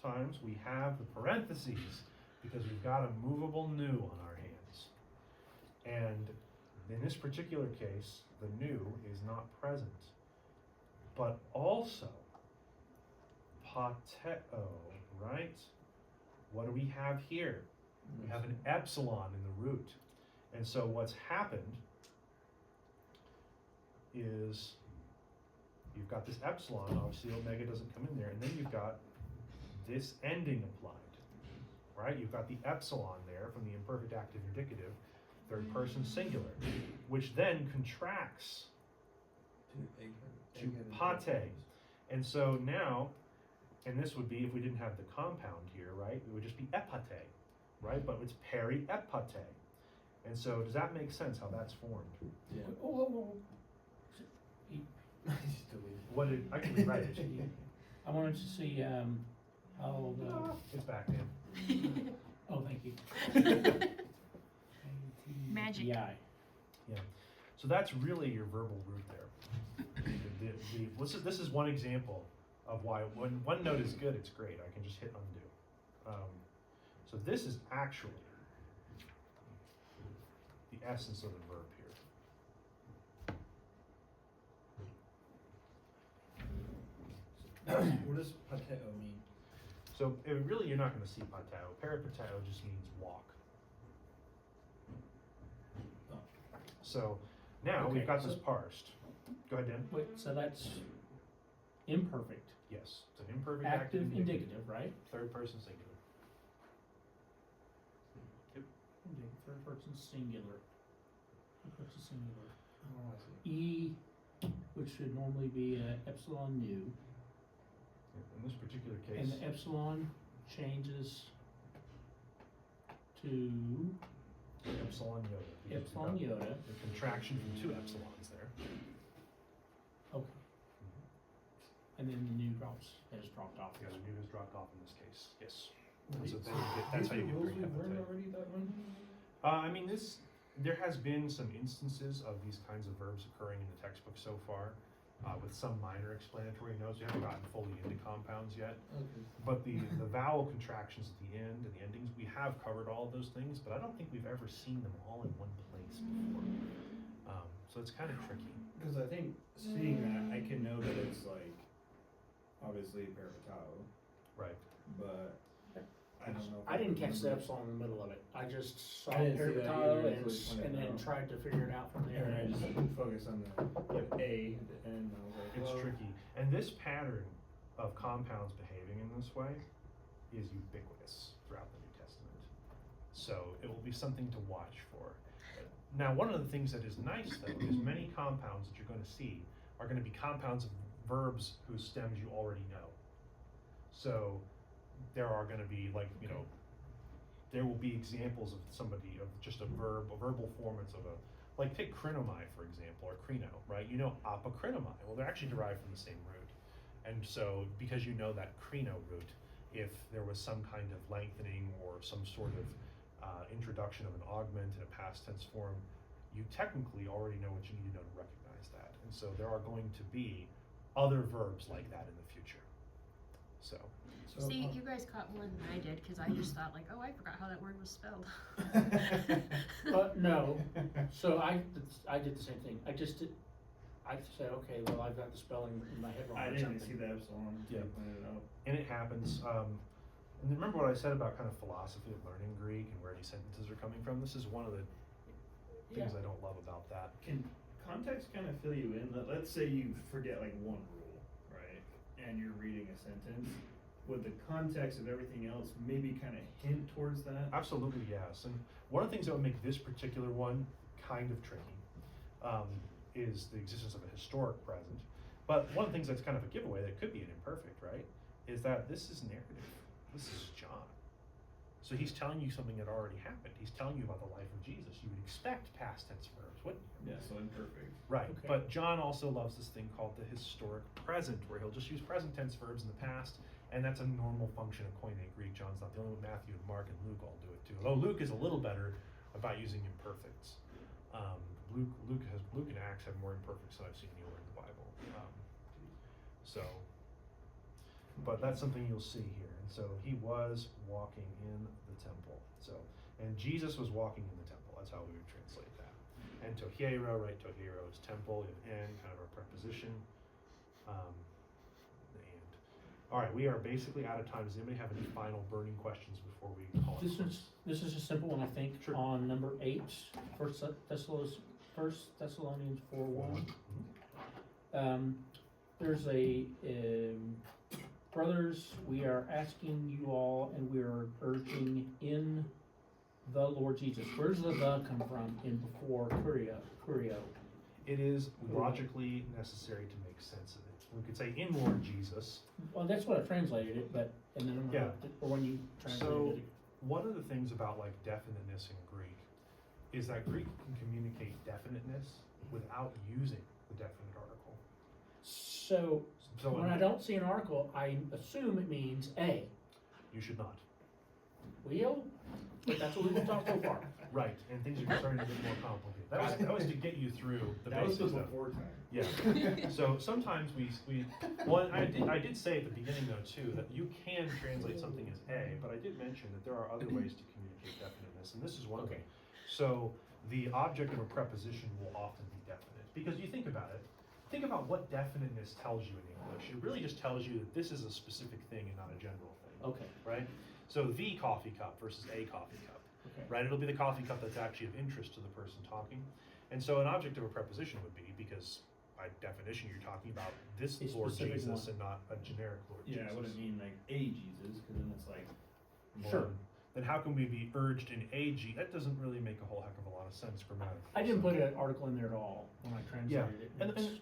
times we have the parentheses because we've got a movable nu on our hands. And in this particular case, the nu is not present. But also, pateo, right? What do we have here? We have an epsilon in the root. And so what's happened is you've got this epsilon, obviously omega doesn't come in there, and then you've got this ending applied, right? You've got the epsilon there from the imperfect active indicative, third person singular, which then contracts to pate. And so now, and this would be if we didn't have the compound here, right? It would just be epate, right? But it's periepate. And so does that make sense how that's formed?
Yeah.
What did, I can rewrite it.
I wanted to see, how
It's back in.
oh, thank you.
Magic.
Yeah.
So that's really your verbal root there. This is one example of why when one note is good, it's great. I can just hit undo. So this is actually the essence of the verb here.
What does pateo mean?
So really, you're not going to see pateo. Peripateo just means walk. So now
Okay,
we've got
so-
this parsed. Go ahead, Dan.
Wait, so that's imperfect,
Yes, it's an imperfect
active indicative, right?
third person singular.
Third person singular. Third person singular.
Oh, I see.
E, which should normally be a epsilon nu,
In this particular
and
case,
the epsilon changes to
epsilon iota. because
epsilon
we've got
iota.
The contraction from two epsilons there.
Okay. And then the nu has dropped off.
Yeah, the nu has dropped off in this case. Yes.
Well,
So
these-
then you get, that's how you get
rules we've learned
periepate.
already, that one?
I mean, there has been some instances of these kinds of verbs occurring in the textbook so far, with some minor explanatory notes. We haven't gotten fully into compounds yet,
Okay.
but the vowel contractions at the end and the endings, we have covered all of those things, but I don't think we've ever seen them all in one place before. So it's kind of tricky.
Because I think seeing that, I can know that it's like, obviously peripateo,
Right.
but I don't know. if
I didn't
can
catch the
remember.
epsilon in the middle of it. I just saw
I didn't see that
peripateo
either,
and,
that's what you
and
pointed
then
out.
tried to figure it out from there.
And I just focus on the A at the end, and I was like,
It's
well,
tricky. And this pattern of compounds behaving in this way is ubiquitous throughout the New Testament. So it will be something to watch for. Now, one of the things that is nice, though, is many compounds that you're going to see are going to be compounds of verbs whose stems you already know. So there are going to be, like, you know, there will be examples of somebody, of just a verbal formants of a, like take krinomai, for example, or krino, right? You know apokrinomai. Well, they're actually derived from the same root. And so, because you know that krino root, if there was some kind of lengthening or some sort of introduction of an augment in a past tense form, you technically already know what you need to know to recognize that. And so there are going to be other verbs like that in the future. So.
See, you guys caught more than I did, because I just thought like, oh, I forgot how that word was spelled.
No, so I did the same thing. I said, okay, well, I've got the spelling in my head wrong
I
or
didn't
something.
see the epsilon until you pointed it out.
And it happens. And remember what I said about kind of philosophy of learning Greek and where these sentences are coming from? This is one of the things I don't love about that.
Can context kind of fill you in? Let's say you forget like one rule, right? And you're reading a sentence. Would the context of everything else maybe kind of hint towards that?
Absolutely, yes. And one of the things that would make this particular one kind of tricky is the existence of a historic present. But one of the things that's kind of a giveaway that could be an imperfect, right, is that this is narrative. This is John. So he's telling you something that already happened. He's telling you about the life of Jesus. You would expect past tense verbs, wouldn't you?
Yeah, so imperfect.
Right.
Okay.
But John also loves this thing called the historic present, where he'll just use present tense verbs in the past, and that's a normal function of Koine Greek. John's not the only one. Matthew and Mark and Luke all do it too. Although Luke is a little better about using imperfects. Luke and Acts have more imperfects than I've seen anywhere in the Bible. But that's something you'll see here. And so he was walking in the temple. And Jesus was walking in the temple. That's how we would translate that. And tohiero, right? Tohiero is temple. You have and, kind of a preposition. All right, we are basically out of time. Does anybody have any final burning questions before we call it?
This is a simple one, I think.
Sure.
On number 8, First Thessalonians 4:1. There's a brothers, we are asking you all, and we are urging in the Lord Jesus. Where does the come from in before curio?
It is logically necessary to make sense of it. We could say in Lord Jesus.
Well, that's what I translated it, but and then
Yeah.
or when you translated it.
One of the things about like definiteness in Greek is that Greek can communicate definiteness without using the definite article.
So when I don't see an article, I assume it means A.
You should not.
Will? But that's what we've talked so far.
Right, and things are starting to get more complicated. That was to get you through the
That was
basic
the
stuff.
before time.
Yeah. So sometimes we I did say at the beginning though too that you can translate something as A, but I did mention that there are other ways to communicate definiteness, and this is one of them. So the object of a preposition will often be definite because you think about it. Think about what definiteness tells you in English. It really just tells you that this is a specific thing and not a general thing.
Okay.
Right? So the coffee cup versus a coffee cup.
Okay.
Right? It'll be the coffee cup that's actually of interest to the person talking. And so an object of a preposition would be, because by definition you're talking about this
A
Lord
specific
Jesus
one.
and not a generic Lord Jesus.
Yeah, I wouldn't mean like a Jesus, because then it's like
Sure. Then how can we be urged in a G? That doesn't really make a whole heck of a lot of sense grammatically.
I didn't
So-
put an article in there at all when I translated it.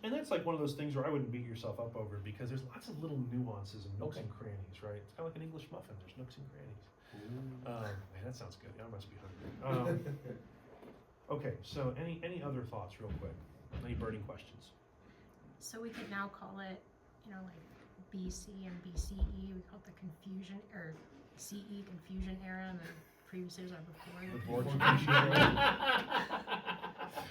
And that's like one of those things where I wouldn't beat yourself up over because there's lots of little nuances and nooks
Okay.
and crannies, right? It's kind of like an English muffin. There's nooks and crannies. Man, that sounds good. I must be hungry. Okay, so any other thoughts real quick? Any burning questions?
So we could now call it, like BC and BCE. We call it the confusion, or CE confusion era, and then previous years are before.
The board confusion era.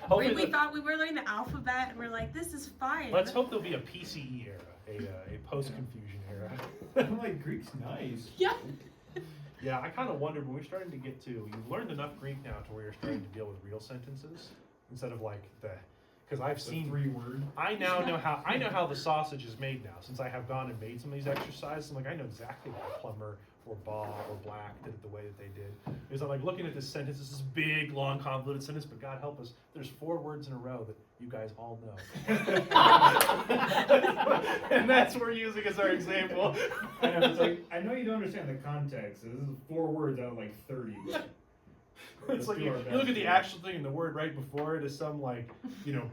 Hopefully
We thought we were learning the alphabet, and we're like, this is fine.
Let's hope there'll be a PCE era, a post-confusion era.
I'm like, Greek's nice.
Yeah.
Yeah, I kind of wondered when we're starting to get to, you've learned enough Greek now to where you're starting to deal with real sentences instead of like because I've seen
3-word.
I now know how the sausage is made now since I have gone and made some of these exercises. I'm like, I know exactly why Plumber or Baugh or Black did it the way that they did. Because I'm like looking at this sentence, this is big, long, convoluted sentence, but God help us, there's 4 words in a row that you guys all know. And that's what we're using as our example.
I know, it's like, I know you don't understand the context. So this is 4 words out of like 30.
It's like you look at the actual thing and the word right before it is some like,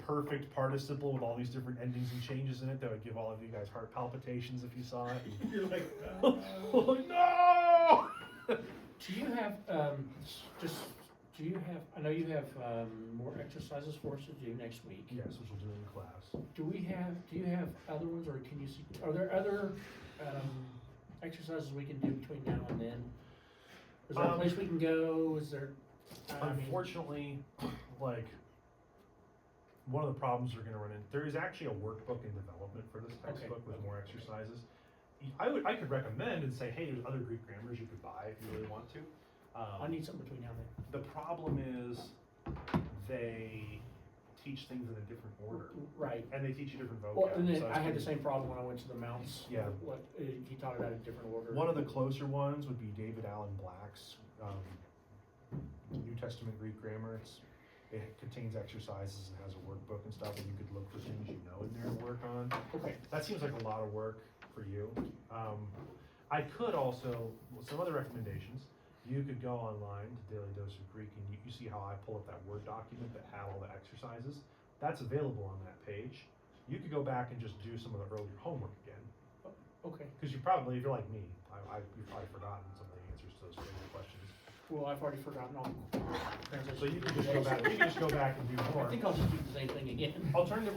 perfect participle with all these different endings and changes in it that would give all of you guys heart palpitations if you saw it.
You're like,
Oh, no!
Do you have, I know you have more exercises for us to do next week.
Yes, which we'll do in class.
Do you have other ones, or can you see, are there other exercises we can do between now and then? Is there a place we can go? Is there, I mean,
Unfortunately, like, one of the problems we're gonna run into, there is actually a workbook in development for this textbook with more exercises. I could recommend and say, hey, there's other Greek grammars you could buy if you really want to.
I need something between now and then.
The problem is they teach things in a different order,
Right.
and they teach you different vocab.
Well, and then
so it's
I had
gonna-
the same problem when I went to the mounts.
Yeah.
What, he taught it out in different order.
One of the closer ones would be David Allen Black's New Testament Greek grammar. It contains exercises and has a workbook and stuff, and you could look for things you know in there to work on.
Okay.
That seems like a lot of work for you. I could also, some other recommendations, you could go online to Daily Dose of Greek and you see how I pull up that Word document that had all the exercises. That's available on that page. You could go back and just do some of the earlier homework again.
Okay.
Because you probably, if you're like me, you've probably forgotten some of the answers to those earlier questions.
Well, I've already forgotten all the translation.
So you can just go back and do
I
more.
think I'll just do the same thing again.
Alternative